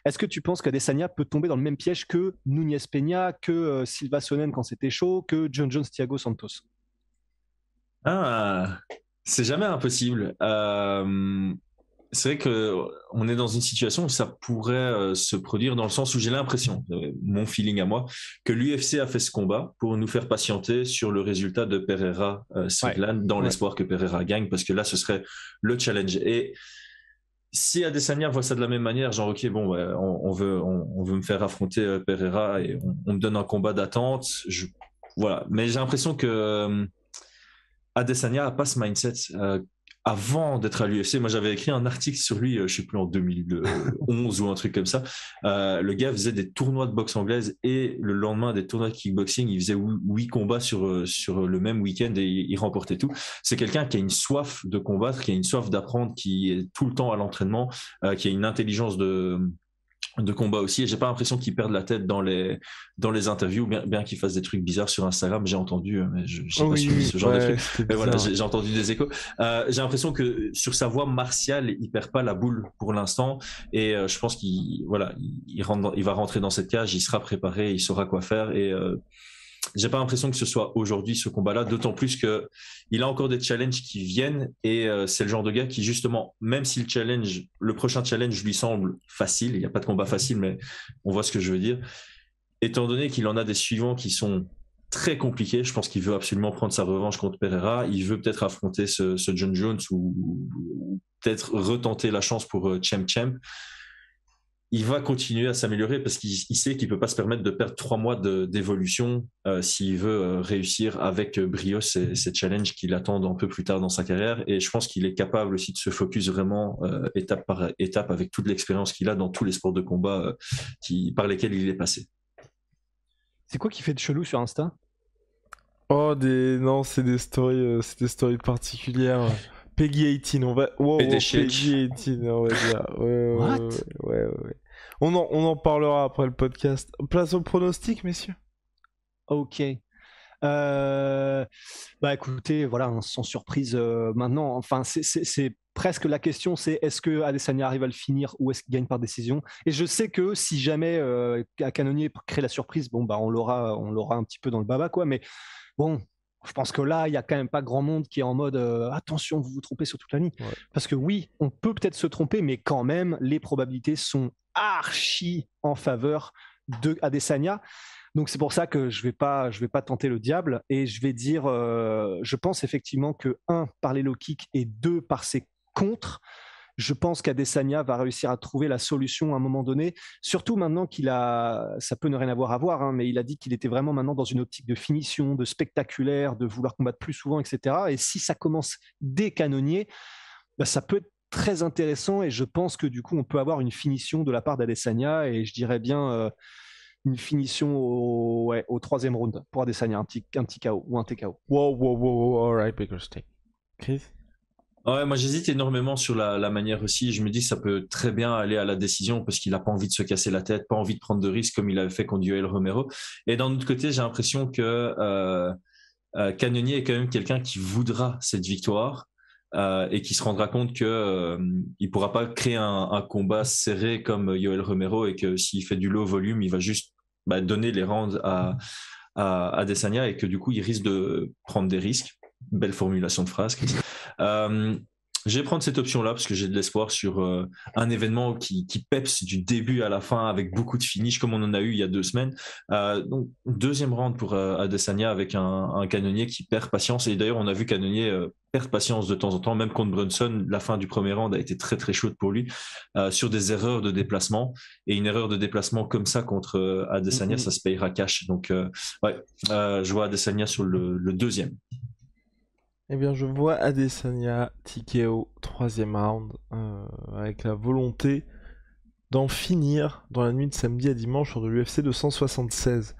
Est-ce que tu penses qu'Adesanya peut tomber dans le même piège que Nunes Peña, que Silva Sonnen quand c'était chaud, que John Jones Thiago Santos? C'est jamais impossible. C'est vrai qu'on est dans une situation où ça pourrait se produire, dans le sens où j'ai l'impression, mon feeling à moi, que l'UFC a fait ce combat pour nous faire patienter sur le résultat de Pereira Strickland, dans l'espoir que Pereira gagne, parce que là ce serait le challenge. Et si Adesanya voit ça de la même manière, genre ok, bon, on veut me faire affronter Pereira et on me donne un combat d'attente, voilà. Mais j'ai l'impression que Adesanya a pas ce mindset. Avant d'être à l'UFC, moi j'avais écrit un article sur lui, je sais plus, en 2011 ou un truc comme ça. Le gars faisait des tournois de boxe anglaise et le lendemain des tournois de kickboxing, il faisait 8 combats sur le même week-end et il remportait tout. C'est quelqu'un qui a une soif de combattre, qui a une soif d'apprendre, qui est tout le temps à l'entraînement, qui a une intelligence de de combat aussi, et j'ai pas l'impression qu'il perde la tête dans les interviews, bien qu'il fasse des trucs bizarres sur Instagram. J'ai entendu, mais j'ai pas suivi ce genre de trucs. Mais voilà, j'ai entendu des échos. J'ai l'impression que sur sa voie martiale, il perd pas la boule pour l'instant, et je pense il va rentrer dans cette cage, il sera préparé, il saura quoi faire, et j'ai pas l'impression que ce soit aujourd'hui ce combat-là, d'autant plus que il a encore des challenges qui viennent, et c'est le genre de gars qui, justement, même si le prochain challenge lui semble facile, il n'y a pas de combat facile, mais on voit ce que je veux dire, étant donné qu'il en a des suivants qui sont très compliqués, je pense qu'il veut absolument prendre sa revanche contre Pereira, il veut peut-être affronter ce John Jones, ou peut-être retenter la chance pour Champ. Il va continuer à s'améliorer parce qu'il sait qu'il peut pas se permettre de perdre 3 mois d'évolution s'il veut réussir avec brio ces challenges qui l'attendent un peu plus tard dans sa carrière. Et je pense qu'il est capable aussi de se focus vraiment étape par étape avec toute l'expérience qu'il a dans tous les sports de combat par lesquels il est passé. C'est quoi qui fait de chelou sur Insta? Oh, non, c'est des stories particulières. Peggy 18, on va. Wow, Peggy 18, on va dire. Ouais. On en parlera après le podcast. Place au pronostic, messieurs. Ok. Bah écoutez, voilà, sans surprise maintenant. Enfin, c'est presque la question, c'est est-ce que Adesanya arrive à le finir ou est-ce qu'il gagne par décision? Et je sais que si jamais Cannonier crée la surprise, bon bah on l'aura un petit peu dans le baba, quoi. Mais bon. Je pense que là, il n'y a quand même pas grand monde qui est en mode attention, vous vous trompez sur toute la ligne. Ouais. Parce que oui, on peut peut-être se tromper, mais quand même, les probabilités sont archi en faveur de Adesanya. Donc c'est pour ça que je vais pas tenter le diable et je vais dire, je pense effectivement que 1 par les low kicks et 2 par ses contres. Je pense qu'Adesanya va réussir à trouver la solution à un moment donné, surtout maintenant ça peut ne rien avoir à voir, hein, mais il a dit qu'il était vraiment maintenant dans une optique de finition, de spectaculaire, de vouloir combattre plus souvent, etc. Et si ça commence dès Cannonier, bah, ça peut être très intéressant et je pense que du coup, on peut avoir une finition de la part d'Adesanya et je dirais bien une finition au 3e round pour Adesanya, un petit KO ou un TKO. Wow, alright, big mistake. Chris? Ouais, moi j'hésite énormément sur la manière aussi. Je me dis que ça peut très bien aller à la décision parce qu'il n'a pas envie de se casser la tête, pas envie de prendre de risques comme il avait fait contre Yoel Romero. Et d'un autre côté, j'ai l'impression que Cannonier est quand même quelqu'un qui voudra cette victoire et qui se rendra compte que il pourra pas créer un combat serré comme Yoel Romero et que s'il fait du low volume, il va juste donner les rounds à Adesanya et que du coup il risque de prendre des risques. Belle formulation de phrase. Je vais prendre cette option-là parce que j'ai de l'espoir sur un événement qui peps du début à la fin avec beaucoup de finish comme on en a eu il y a 2 semaines. Donc 2e round pour Adesanya avec un Cannonier qui perd patience. Et d'ailleurs, on a vu Cannonier perdre patience de temps en temps. Même contre Brunson, la fin du 1er round a été très très chaude pour lui sur des erreurs de déplacement. Et une erreur de déplacement comme ça contre Adesanya, ça se payera cash. Donc je vois Adesanya sur le 2e. Eh bien, je vois Adesanya TKO 3e round avec la volonté d'en finir dans la nuit de samedi à dimanche sur de l'UFC 276.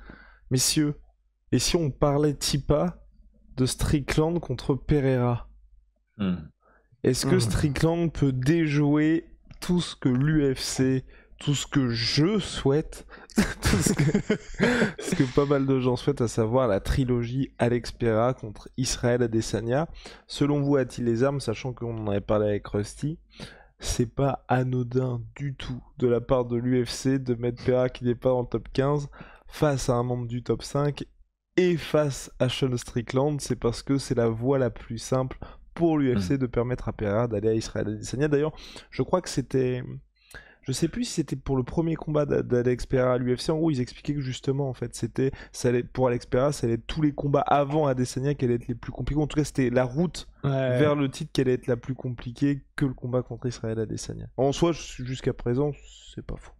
Messieurs, et si on parlait Tipa de Strickland contre Pereira? Est-ce que Strickland peut déjouer tout ce que l'UFC, tout ce que je souhaite, tout ce que pas mal de gens souhaitent, à savoir la trilogie Alex Pereira contre Israël Adesanya? Selon vous, a-t-il les armes, sachant qu'on en avait parlé avec Rusty? C'est pas anodin du tout de la part de l'UFC de mettre Pereira qui n'est pas dans le top 15 face à un membre du top 5 et face à Sean Strickland. C'est parce que c'est la voie la plus simple pour l'UFC de permettre à Pereira d'aller à Israël Adesanya. D'ailleurs, je crois que c'était... Je sais plus si c'était pour le premier combat d'Alex Pereira à l'UFC. En gros, ils expliquaient que justement, en fait, pour Alex Pereira, ça allait être tous les combats avant Adesanya qui allaient être les plus compliqués. En tout cas, c'était la route vers le titre qui allait être la plus compliquée que le combat contre Israël Adesanya. En soi, jusqu'à présent, c'est pas faux.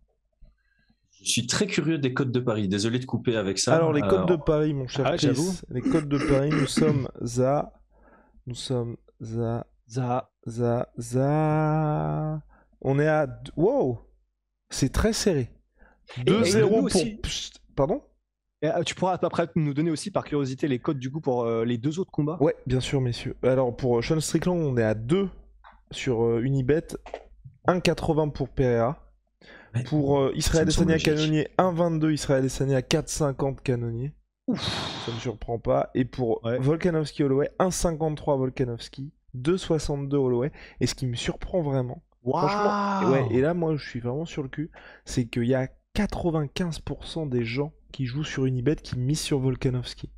Je suis très curieux des codes de Paris. Désolé de couper avec ça. Alors, les codes de Paris, mon cher Chris, les codes de Paris, on est à... Wow! C'est très serré. 2-0 pour... Pardon? Tu pourras après nous donner aussi par curiosité les codes du coup pour les 2 autres combats? Ouais, bien sûr, messieurs. Alors pour Sean Strickland, on est à 2 sur Unibet, 1,80 pour Pereira. Pour Israël Adesanya logique. canonnier 1,22, Israël Adesanya 4,50 canonnier. Ça ne surprend pas. Et pour Volkanovski Holloway, 1,53 Volkanovski, 2,62 Holloway. Et ce qui me surprend vraiment, franchement, et là moi je suis vraiment sur le cul, c'est qu'il y a 95% des gens qui jouent sur Unibet qui misent sur Volkanovski.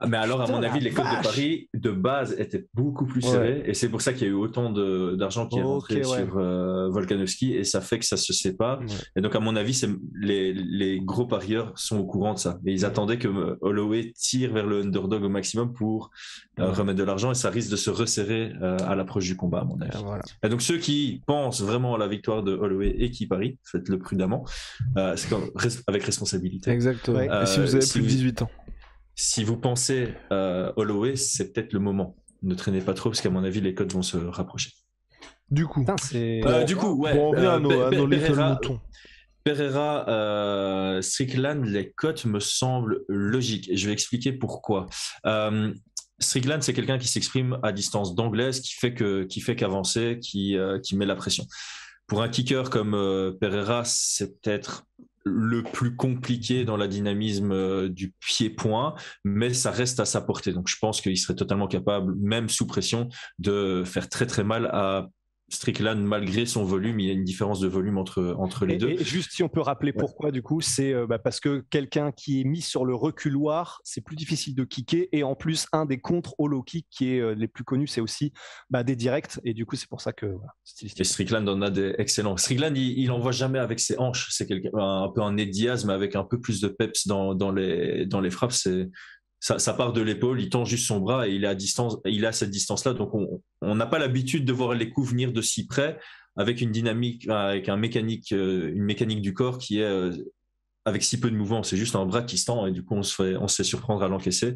Mais alors, à mon avis, les cotes de Paris de base étaient beaucoup plus serrées, et c'est pour ça qu'il y a eu autant d'argent qui est rentré sur Volkanovski, et ça fait que ça se sépare. Et donc, à mon avis, les gros parieurs sont au courant de ça. Et ils attendaient que Holloway tire vers le underdog au maximum pour remettre de l'argent, et ça risque de se resserrer à l'approche du combat, à mon avis. Et donc, ceux qui pensent vraiment à la victoire de Holloway et qui parient, faites-le prudemment, avec responsabilité. Exactement. Et si vous avez plus de 18 ans. Si vous pensez Holloway, c'est peut-être le moment. Ne traînez pas trop, parce qu'à mon avis, les codes vont se rapprocher. Du coup, pour revenir à nos little moutons. Pereira, Strickland, les cotes me semblent logiques. Et je vais expliquer pourquoi. Strickland, c'est quelqu'un qui s'exprime à distance d'anglaise, qui fait qu'avancer, qui met la pression. Pour un kicker comme Pereira, c'est peut-être le plus compliqué dans la dynamisme du pied-point, mais ça reste à sa portée. Donc je pense qu'il serait totalement capable, même sous pression, de faire très très mal à Strickland malgré son volume. Il y a une différence de volume entre les deux. Et juste si on peut rappeler pourquoi du coup, c'est parce que quelqu'un qui est mis sur le reculoir, c'est plus difficile de kicker, et en plus un des contre au low kick qui est les plus connus, c'est aussi des directs, et du coup c'est pour ça que et Strickland en a des excellents. Strickland il envoie jamais avec ses hanches, c'est un peu un Ned Diaz mais avec un peu plus de peps dans les frappes. Ça part de l'épaule, il tend juste son bras et il est à cette distance-là. Donc, on n'a pas l'habitude de voir les coups venir de si près avec une dynamique, avec une mécanique du corps qui est avec si peu de mouvement. C'est juste un bras qui se tend et du coup, on se fait surprendre à l'encaisser.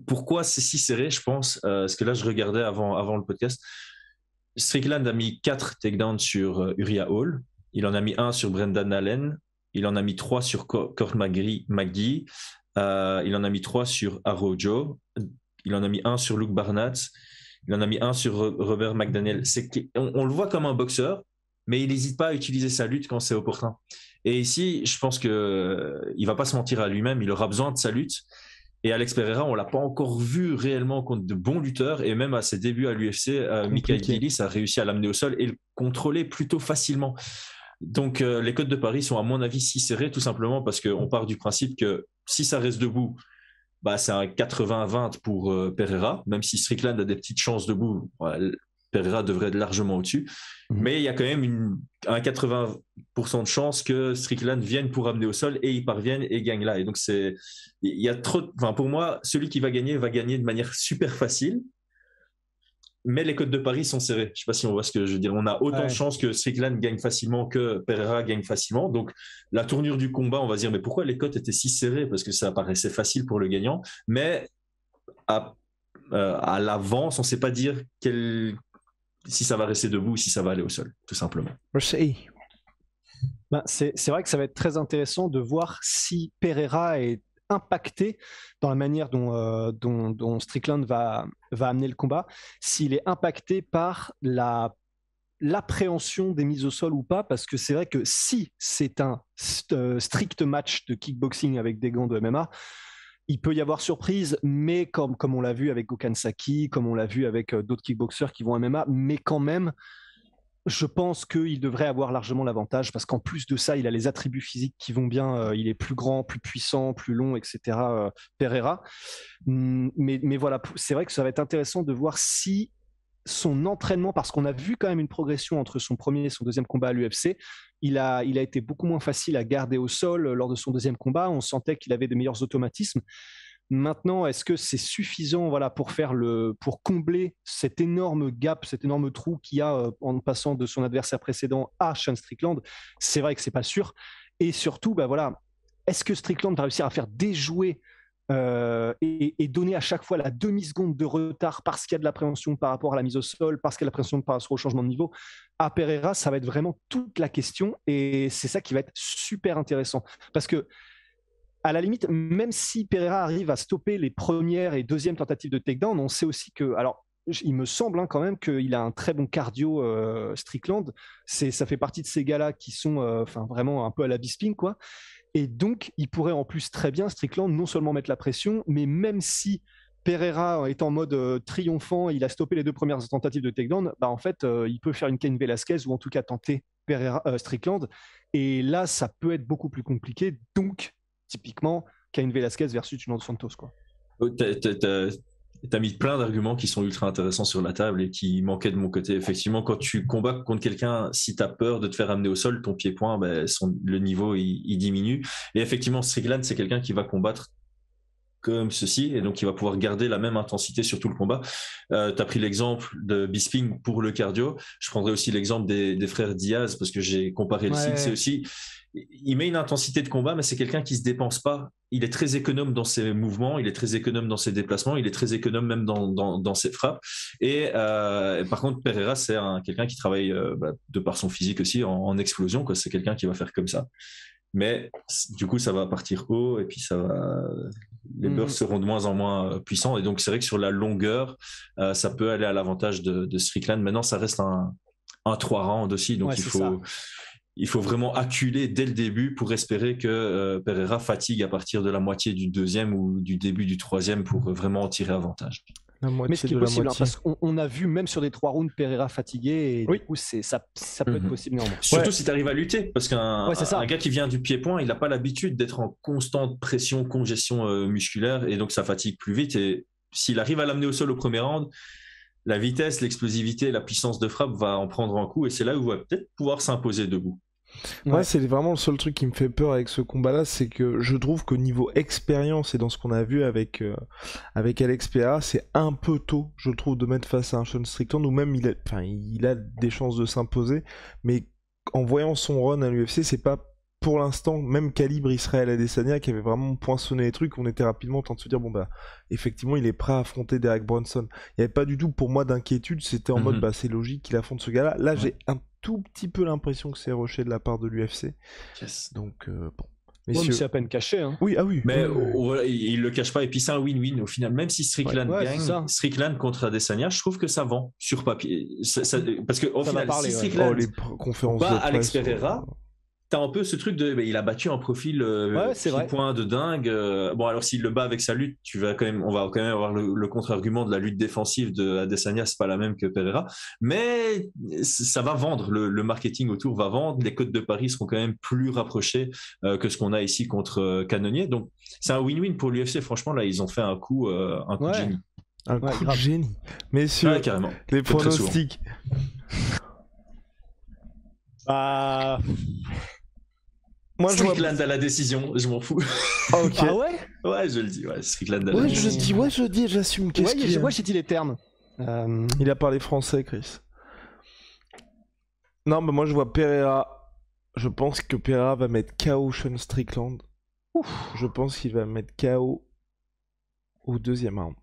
Pourquoi c'est si serré, je pense, parce que là, je regardais avant le podcast. Strickland a mis 4 takedowns sur Uriah Hall. Il en a mis 1 sur Brendan Allen. Il en a mis 3 sur Court McGee. Il en a mis 3 sur Arrojo. Il en a mis 1 sur Luke Barnett. Il en a mis 1 sur Robert McDaniel. On le voit comme un boxeur, mais il n'hésite pas à utiliser sa lutte quand c'est opportun. Et ici, je pense qu'il ne va pas se mentir à lui-même. Il aura besoin de sa lutte. Et Alex Pereira, on ne l'a pas encore vu réellement contre de bons lutteurs. Et même à ses débuts à l'UFC, Michael Gillis a réussi à l'amener au sol et le contrôler plutôt facilement. Donc les cotes de Paris sont à mon avis si serrées, tout simplement parce qu'on part du principe que si ça reste debout, c'est un 80-20 pour Pereira, même si Strickland a des petites chances debout, Pereira devrait être largement au-dessus, mais il y a quand même un 80% de chances que Strickland vienne pour amener au sol et il parvienne et gagne là. Et donc pour moi, celui qui va gagner de manière super facile. Mais les cotes de Paris sont serrées. Je ne sais pas si on voit ce que je veux dire. On a autant de chances que Strickland gagne facilement que Pereira gagne facilement. Donc, la tournure du combat, on va se dire, mais pourquoi les cotes étaient si serrées? Parce que ça paraissait facile pour le gagnant. Mais à l'avance, on ne sait pas dire si ça va rester debout ou si ça va aller au sol, tout simplement. Merci. C'est vrai que ça va être très intéressant de voir si Pereira est impacté dans la manière dont Strickland va amener le combat, s'il est impacté par l'appréhension des mises au sol ou pas, parce que c'est vrai que si c'est un strict match de kickboxing avec des gants de MMA, il peut y avoir surprise, mais comme on l'a vu avec Gokhan Saki, comme on l'a vu avec d'autres kickboxers qui vont en MMA, mais quand même, je pense qu'il devrait avoir largement l'avantage parce qu'en plus de ça, il a les attributs physiques qui vont bien. Il est plus grand, plus puissant, plus long, etc. Pereira. Mais voilà, c'est vrai que ça va être intéressant de voir si son entraînement, parce qu'on a vu quand même une progression entre son premier et son deuxième combat à l'UFC, il a été beaucoup moins facile à garder au sol lors de son deuxième combat. On sentait qu'il avait de meilleurs automatismes. Maintenant, est-ce que c'est suffisant pour combler cet énorme gap, cet énorme trou qu'il y a en passant de son adversaire précédent à Sean Strickland? C'est vrai que c'est pas sûr. Et surtout, est-ce que Strickland va réussir à faire déjouer et donner à chaque fois la demi-seconde de retard parce qu'il y a de l'appréhension par rapport à la mise au sol, parce qu'il y a de l'appréhension par rapport au changement de niveau? À Pereira, ça va être vraiment toute la question et c'est ça qui va être super intéressant. Parce que à la limite, même si Pereira arrive à stopper les premières et deuxièmes tentatives de takedown, on sait aussi que, alors il me semble quand même qu'il a un très bon cardio, Strickland. Ça fait partie de ces gars-là qui sont vraiment un peu à la Bisping, quoi. Et donc, il pourrait en plus très bien, Strickland, non seulement mettre la pression, mais même si Pereira est en mode triomphant, il a stoppé les 2 premières tentatives de takedown, en fait, il peut faire une Cain Velasquez ou en tout cas tenter Strickland. Et là, ça peut être beaucoup plus compliqué. Donc, typiquement, Cain Velasquez versus Junior Dos Santos, quoi. T'as mis plein d'arguments qui sont ultra intéressants sur la table et qui manquaient de mon côté. Effectivement, quand tu combats contre quelqu'un, si t'as peur de te faire amener au sol, ton pied-point, le niveau il diminue. Et effectivement, Strickland, c'est quelqu'un qui va combattre comme ceci, et donc il va pouvoir garder la même intensité sur tout le combat. Tu as pris l'exemple de Bisping pour le cardio. Je prendrais aussi l'exemple des frères Diaz, parce que j'ai comparé le style. C'est aussi, il met une intensité de combat, mais c'est quelqu'un qui se dépense pas. Il est très économe dans ses mouvements, il est très économe dans ses déplacements, il est très économe même dans ses frappes. Et par contre, Pereira, c'est quelqu'un qui travaille de par son physique aussi en explosion, quoi. C'est quelqu'un qui va faire comme ça. Mais du coup, ça va partir haut et puis les bursts seront de moins en moins puissants. Et donc, c'est vrai que sur la longueur, ça peut aller à l'avantage de Strickland. Maintenant, ça reste un 3 rounds aussi. Donc, il faut vraiment acculer dès le début pour espérer que Pereira fatigue à partir de la moitié du 2e ou du début du 3e pour vraiment en tirer avantage. Mais ce qui est possible, parce qu'on a vu même sur des 3 rounds Pereira fatigué, et du coup ça peut être possible néanmoins. Surtout si tu arrives à lutter, parce qu'un gars qui vient du pied-point, il n'a pas l'habitude d'être en constante pression, congestion musculaire, et donc ça fatigue plus vite. Et s'il arrive à l'amener au sol au premier round, la vitesse, l'explosivité, la puissance de frappe va en prendre un coup, et c'est là où il va peut-être pouvoir s'imposer debout. Ouais, c'est vraiment le seul truc qui me fait peur avec ce combat-là, c'est que je trouve qu'au niveau expérience et dans ce qu'on a vu avec Alex Pereira, c'est un peu tôt, je trouve, de mettre face à un Sean Strickland, ou même il a des chances de s'imposer, mais en voyant son run à l'UFC, c'est pas pour l'instant, même calibre Israël Adesanya qui avait vraiment poinçonné les trucs, on était rapidement en train de se dire effectivement il est prêt à affronter Derek Brunson. Il n'y avait pas du tout pour moi d'inquiétude, c'était en mode c'est logique qu'il affronte ce gars-là. Là j'ai un tout petit peu l'impression que c'est rushé de la part de l'UFC. Yes. Donc bon. Mais c'est à peine caché. Hein. Oui, oui. Mais il le cache pas, et puis c'est un win-win au final. Même si Strickland gagne, Strickland contre Adesanya, je trouve que ça vend sur papier. Parce qu'au final, si Strickland bat Alex Pereira, t'as un peu ce truc de il a battu un profil point de dingue. Bon, alors s'il le bat avec sa lutte, on va quand même avoir le contre-argument de la lutte défensive de Adesanya, c'est pas la même que Pereira, mais ça va vendre, le marketing autour va vendre, les cotes de Paris seront quand même plus rapprochés que ce qu'on a ici contre Cannonier. Donc c'est un win-win pour l'UFC. Franchement, là ils ont fait un coup de génie. Un coup de génie. Messieurs, carrément. Les pronostics. Moi, Strickland à la décision, je m'en fous. Okay. Ah ouais? Ouais, je le dis, Strickland à la décision. Je dis, j'assume. Moi, j'ai dit les termes. Il a parlé français, Chris. Non, mais moi, je vois Pereira. Je pense que Pereira va mettre KO Sean Strickland. Je pense qu'il va mettre KO au 2e round.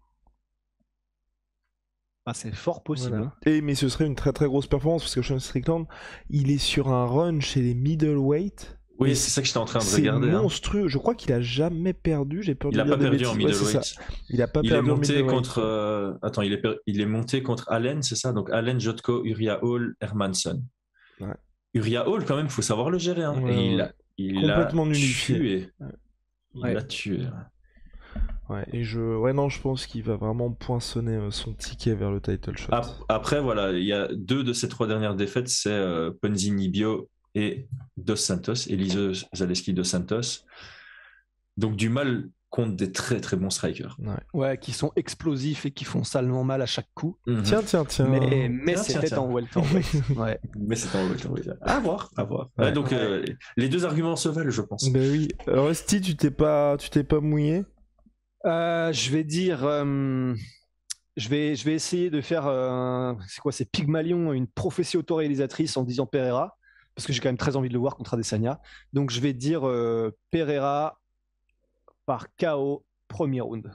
C'est fort possible. Voilà. Mais ce serait une très très grosse performance parce que Sean Strickland, il est sur un run chez les middleweight. Oui, c'est ça que j'étais en train de regarder. C'est monstrueux. Je crois qu'il a jamais perdu. J'ai peur de dire des bêtises. Il a pas perdu en middleweight. Il a pas perdu en middleweight. Il est monté contre Allen, c'est ça? Donc Allen, Jotko, Uriah Hall, Hermansson. Ouais. Uriah Hall, quand même, faut savoir le gérer. Hein. Ouais, et il complètement nullifié. Tué. Il l'a tué. Ouais, et je pense qu'il va vraiment poinçonner son ticket vers le title shot. Après, voilà, il y a 2 de ces 3 dernières défaites, c'est Ponzinibbio Bio et Dos Santos, Eliseu Zaleski Dos Santos. Donc du mal contre des très très bons strikers. Ouais, qui sont explosifs et qui font salement mal à chaque coup. Tiens. Mais c'était en welterweight. Ouais. Mais c'était en welterweight. À voir. Ouais, donc les 2 arguments se valent, je pense. Ben oui. Rusty, tu t'es pas mouillé? Je vais dire, je vais essayer de faire, c'est Pygmalion, une prophétie autoréalisatrice en disant Pereira, parce que j'ai quand même très envie de le voir contre Adesanya. Donc je vais dire Pereira par KO premier round.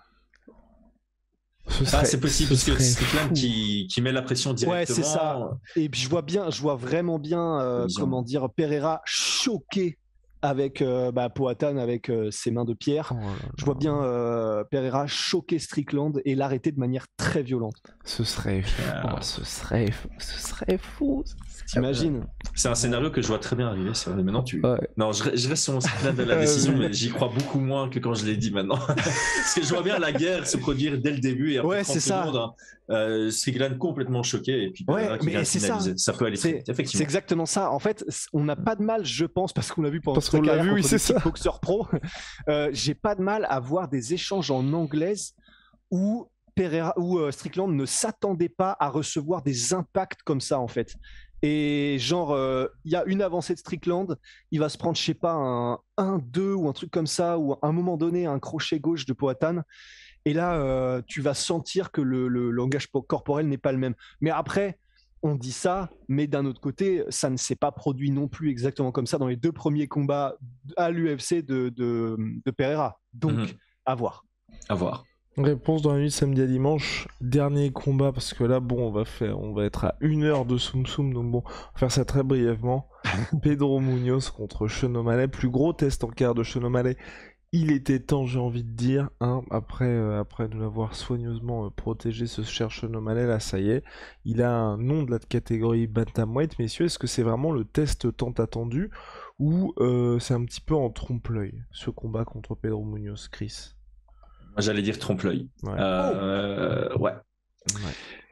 C'est possible parce que c'est Strickland qui met la pression directement. Ouais, c'est ça. Et puis je vois vraiment bien, Pereira choquer avec Powhatan avec ses mains de pierre. Je vois bien Pereira choquer Strickland et l'arrêter de manière très violente. Ce serait fou. T'imagines? C'est un scénario que je vois très bien arriver. C'est vrai. Maintenant, non, je reste sur mon Strickland de la décision, mais j'y crois beaucoup moins que quand je l'ai dit maintenant. Parce que je vois bien la guerre se produire dès le début et après 30 secondes, Strickland complètement choqué et puis mais c'est ça peut aller très vite, effectivement. C'est exactement ça. En fait, on n'a pas de mal, je pense, parce qu'on l'a vu pendant sa carrière contre des boxeurs pro. J'ai pas de mal à voir des échanges en anglaise où Strickland ne s'attendait pas à recevoir des impacts comme ça, en fait. Et genre, il y a une avancée de Strickland, il va se prendre, je sais pas, un 1-2 ou un truc comme ça, ou à un moment donné, un crochet gauche de Powhatan. Et là, tu vas sentir que le langage corporel n'est pas le même. Mais après, on dit ça, mais d'un autre côté, ça ne s'est pas produit non plus exactement comme ça dans les 2 premiers combats à l'UFC de Pereira. Donc, à voir. À voir. Réponse dans la nuit de samedi à dimanche. Dernier combat, parce que là, bon, on va être à 1 heure de Soum Soum, donc bon, on va faire ça très brièvement. Pedro Munoz contre Sean O'Malley. Plus gros test en carrière de Sean O'Malley. Il était temps, j'ai envie de dire, après de l'avoir soigneusement protégé, ce cher Sean O'Malley, là, ça y est. Il a un nom de la catégorie bantamweight, messieurs. Est-ce que c'est vraiment le test tant attendu ou c'est un petit peu en trompe-l'œil, ce combat contre Pedro Munoz, Chris? J'allais dire trompe-l'œil. Ouais.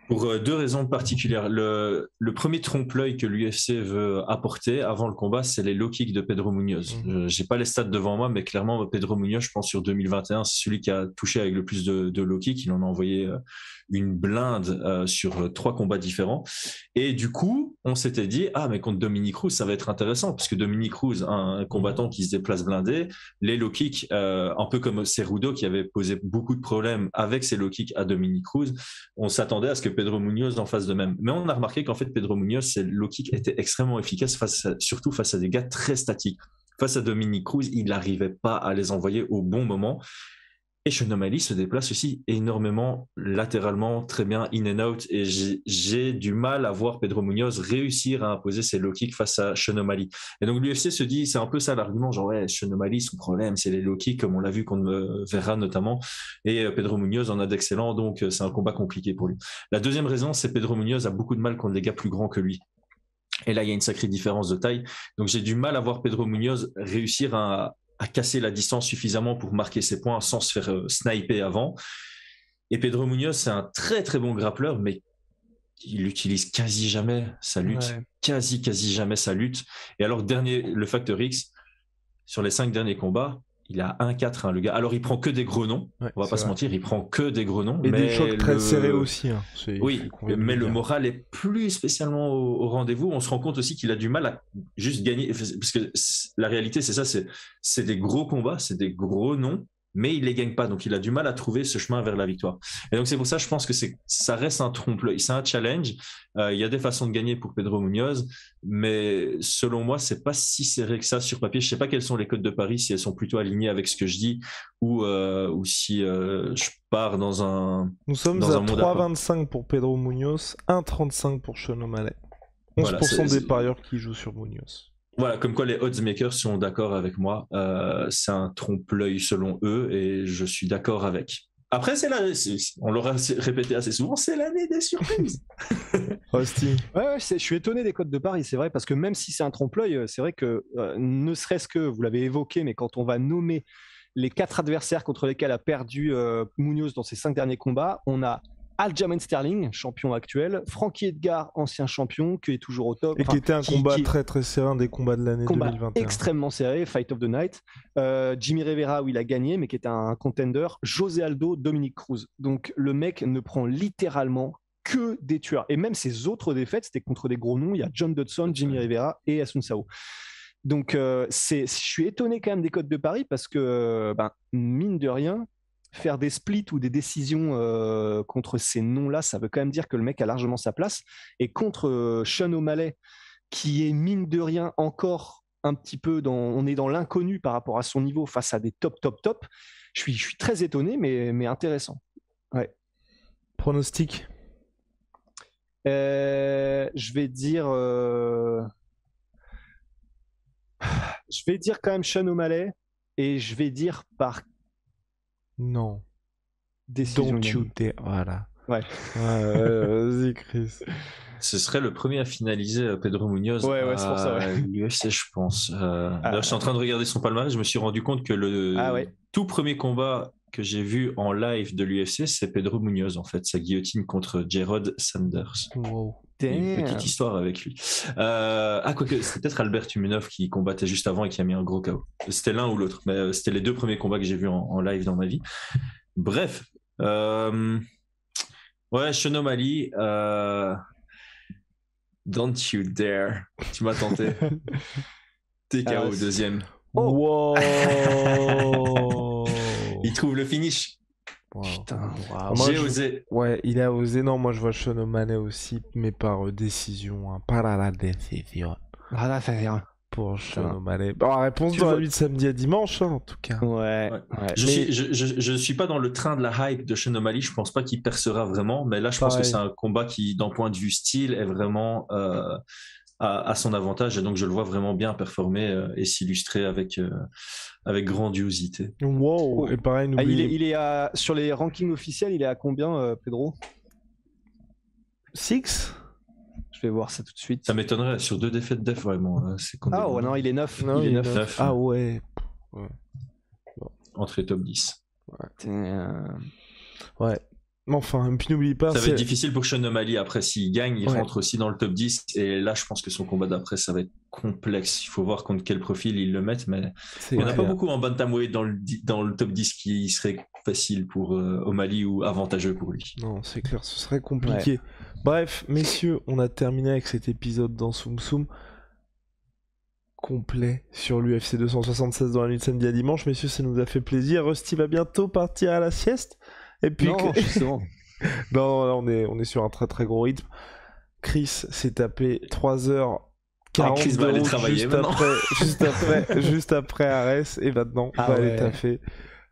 Pour 2 raisons particulières. Le premier trompe-l'œil que l'UFC veut apporter avant le combat, c'est les low kicks de Pedro Munoz. J'ai pas les stats devant moi, mais clairement, Pedro Munoz, je pense sur 2021, c'est celui qui a touché avec le plus de low kicks. Il en a envoyé une blinde sur 3 combats différents. Et du coup, on s'était dit, mais contre Dominick Cruz, ça va être intéressant, parce que Dominick Cruz, un combattant qui se déplace blindé, les low kicks, un peu comme Cerudo qui avait posé beaucoup de problèmes avec ses low kicks à Dominick Cruz, on s'attendait à ce que Pedro Munoz en fasse de même. Mais on a remarqué qu'en fait, Pedro Munoz, ses low kicks étaient extrêmement efficaces, surtout face à des gars très statiques. Face à Dominick Cruz, il n'arrivait pas à les envoyer au bon moment. Et Sean O'Malley se déplace aussi énormément latéralement, très bien in and out. Et j'ai du mal à voir Pedro Munoz réussir à imposer ses low kicks face à Sean O'Malley. Et donc l'UFC se dit, c'est un peu ça l'argument, genre Sean O'Malley, son problème, c'est les low kicks, comme on l'a vu contre Vera notamment. Et Pedro Munoz en a d'excellents, donc c'est un combat compliqué pour lui. La deuxième raison, c'est Pedro Munoz a beaucoup de mal contre les gars plus grands que lui. Et là, il y a une sacrée différence de taille. Donc j'ai du mal à voir Pedro Munoz réussir à casser la distance suffisamment pour marquer ses points sans se faire sniper avant. Et Pedro Munoz, c'est un très très bon grappleur, mais il utilise quasi jamais sa lutte, quasi jamais sa lutte. Et alors, le facteur X, sur les 5 derniers combats, il a 1-4, le gars. Alors, il prend que des gros noms, on va pas se mentir, il prend que des gros noms. Et des chocs très serrés aussi. Oui, mais le moral est plus spécialement au rendez-vous. On se rend compte aussi qu'il a du mal à juste gagner, parce que la réalité, c'est ça, c'est des gros combats, c'est des gros noms, mais il les gagne pas, donc il a du mal à trouver ce chemin vers la victoire. Et donc c'est pour ça, je pense que ça reste un trompe-l'œil, c'est un challenge. Il y a des façons de gagner pour Pedro Munoz, mais selon moi, c'est pas si serré que ça sur papier. Je sais pas quelles sont les codes de Paris, si elles sont plutôt alignées avec ce que je dis, ou si je pars dans un. Nous sommes à 3,25 pour Pedro Munoz, 1,35 pour Sean O'Malley. 11% des parieurs qui jouent sur Munoz. Voilà, comme quoi les oddsmakers sont d'accord avec moi. C'est un trompe-l'œil selon eux et je suis d'accord avec. Après, on l'aura répété assez souvent, c'est l'année des surprises. Hostie. Je suis étonné des codes de Paris, c'est vrai, parce que même si c'est un trompe-l'œil, c'est vrai que ne serait-ce que, vous l'avez évoqué, mais quand on va nommer les 4 adversaires contre lesquels a perdu Munoz dans ses 5 derniers combats, on a Aljamain Sterling, champion actuel, Frankie Edgar, ancien champion, qui est toujours au top. Et qui était un combat très très serré, un des combats de l'année 2021. Extrêmement serré, Fight of the Night. Jimmy Rivera, où il a gagné, mais qui était un contender. José Aldo, Dominick Cruz. Donc le mec ne prend littéralement que des tueurs. Et même ses autres défaites, c'était contre des gros noms. Il y a John Dodson, Jimmy Rivera et Asun Sao. Donc je suis étonné quand même des codes de Paris parce que, mine de rien, faire des splits ou des décisions contre ces noms-là, ça veut quand même dire que le mec a largement sa place. Et contre Sean O'Malley, qui est mine de rien encore un petit peu on est dans l'inconnu par rapport à son niveau face à des top. Je suis très étonné, mais intéressant. Ouais. Pronostic. Je vais dire Je vais dire quand même Sean O'Malley et je vais dire par Non. décision. Don't you dare. Voilà. Ouais. Vas-y, Chris. Ce serait le premier à finaliser Pedro Munoz Ouais, c'est pour ça, ouais. l'UFC, je pense. Là, je suis en train de regarder son palmarès. Je me suis rendu compte que le tout premier combat que j'ai vu en live de l'UFC, c'est Pedro Munoz, en fait. Sa guillotine contre Gerald Sanders. Wow. Une petite histoire avec lui. Quoique, c'était peut-être Albert Tumenov qui combattait juste avant et qui a mis un gros KO. C'était l'un ou l'autre, mais c'était les deux premiers combats que j'ai vus en live dans ma vie. Bref. Ouais, Sean O'Malley. Don't you dare. Tu m'as tenté. TKO au deuxième. Wow. Il trouve le finish. Wow. Putain. Wow. J'ai osé. Ouais, il a osé. Non, moi je vois Sean O'Malley aussi, mais par décision. Hein. Par la décision. Voilà, ça vient. Pour Sean O'Malley. Bon, la réponse dans la nuit de samedi à dimanche, hein, en tout cas. Ouais. Je suis pas dans le train de la hype de Sean O'Malley. Je pense pas qu'il percera vraiment, mais là, je pense que c'est un combat qui, d'un point de vue style, est vraiment à son avantage. Et donc, je le vois vraiment bien performer et s'illustrer avec grandiosité. Wow. Et pareil, il est sur les rankings officiels, il est à combien, Pedro? 6. Je vais voir ça tout de suite. Ça m'étonnerait, sur 2 défaites def, vraiment. C'est ah ouais, non, il est 9. Non, il est 9. Ah ouais. Bon. Entre les top 10. Ouais. Mais enfin, puis n'oublie pas... Ça va être difficile pour Sean O'Malley. Après, s'il gagne, il rentre aussi dans le top 10. Et là, je pense que son combat d'après, ça va être complexe. Il faut voir contre quel profil ils le mettent. Mais il n'y en a pas beaucoup en bantamweight dans le top 10 qui serait facile pour O'Malley ou avantageux pour lui. Non, c'est clair, ce serait compliqué. Ouais. Bref, messieurs, on a terminé avec cet épisode dans Soum Soum complet sur l'UFC 276 dans la nuit de samedi à dimanche. Messieurs, ça nous a fait plaisir. Rusty va bientôt partir à la sieste. Et puis, non, justement. Non, là, on est sur un très très gros rythme. Chris s'est tapé 3h40 Chris va aller travailler juste après Arès, et maintenant va aller taffer.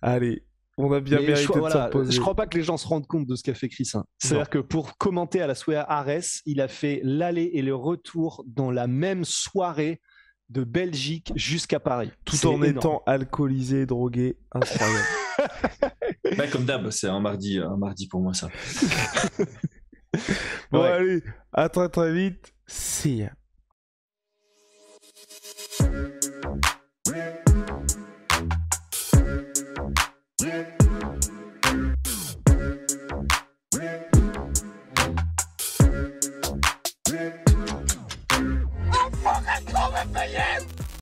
Allez, on a bien mérité de se reposer. Je crois pas que les gens se rendent compte de ce qu'a fait Chris. Hein. C'est-à-dire que pour commenter à la soirée Arès, il a fait l'aller et le retour dans la même soirée de Belgique jusqu'à Paris. Tout en étant alcoolisé et drogué. Incroyable. Bah, comme d'hab, c'est un mardi pour moi, ça. Bon, allez, à très très vite. See ya.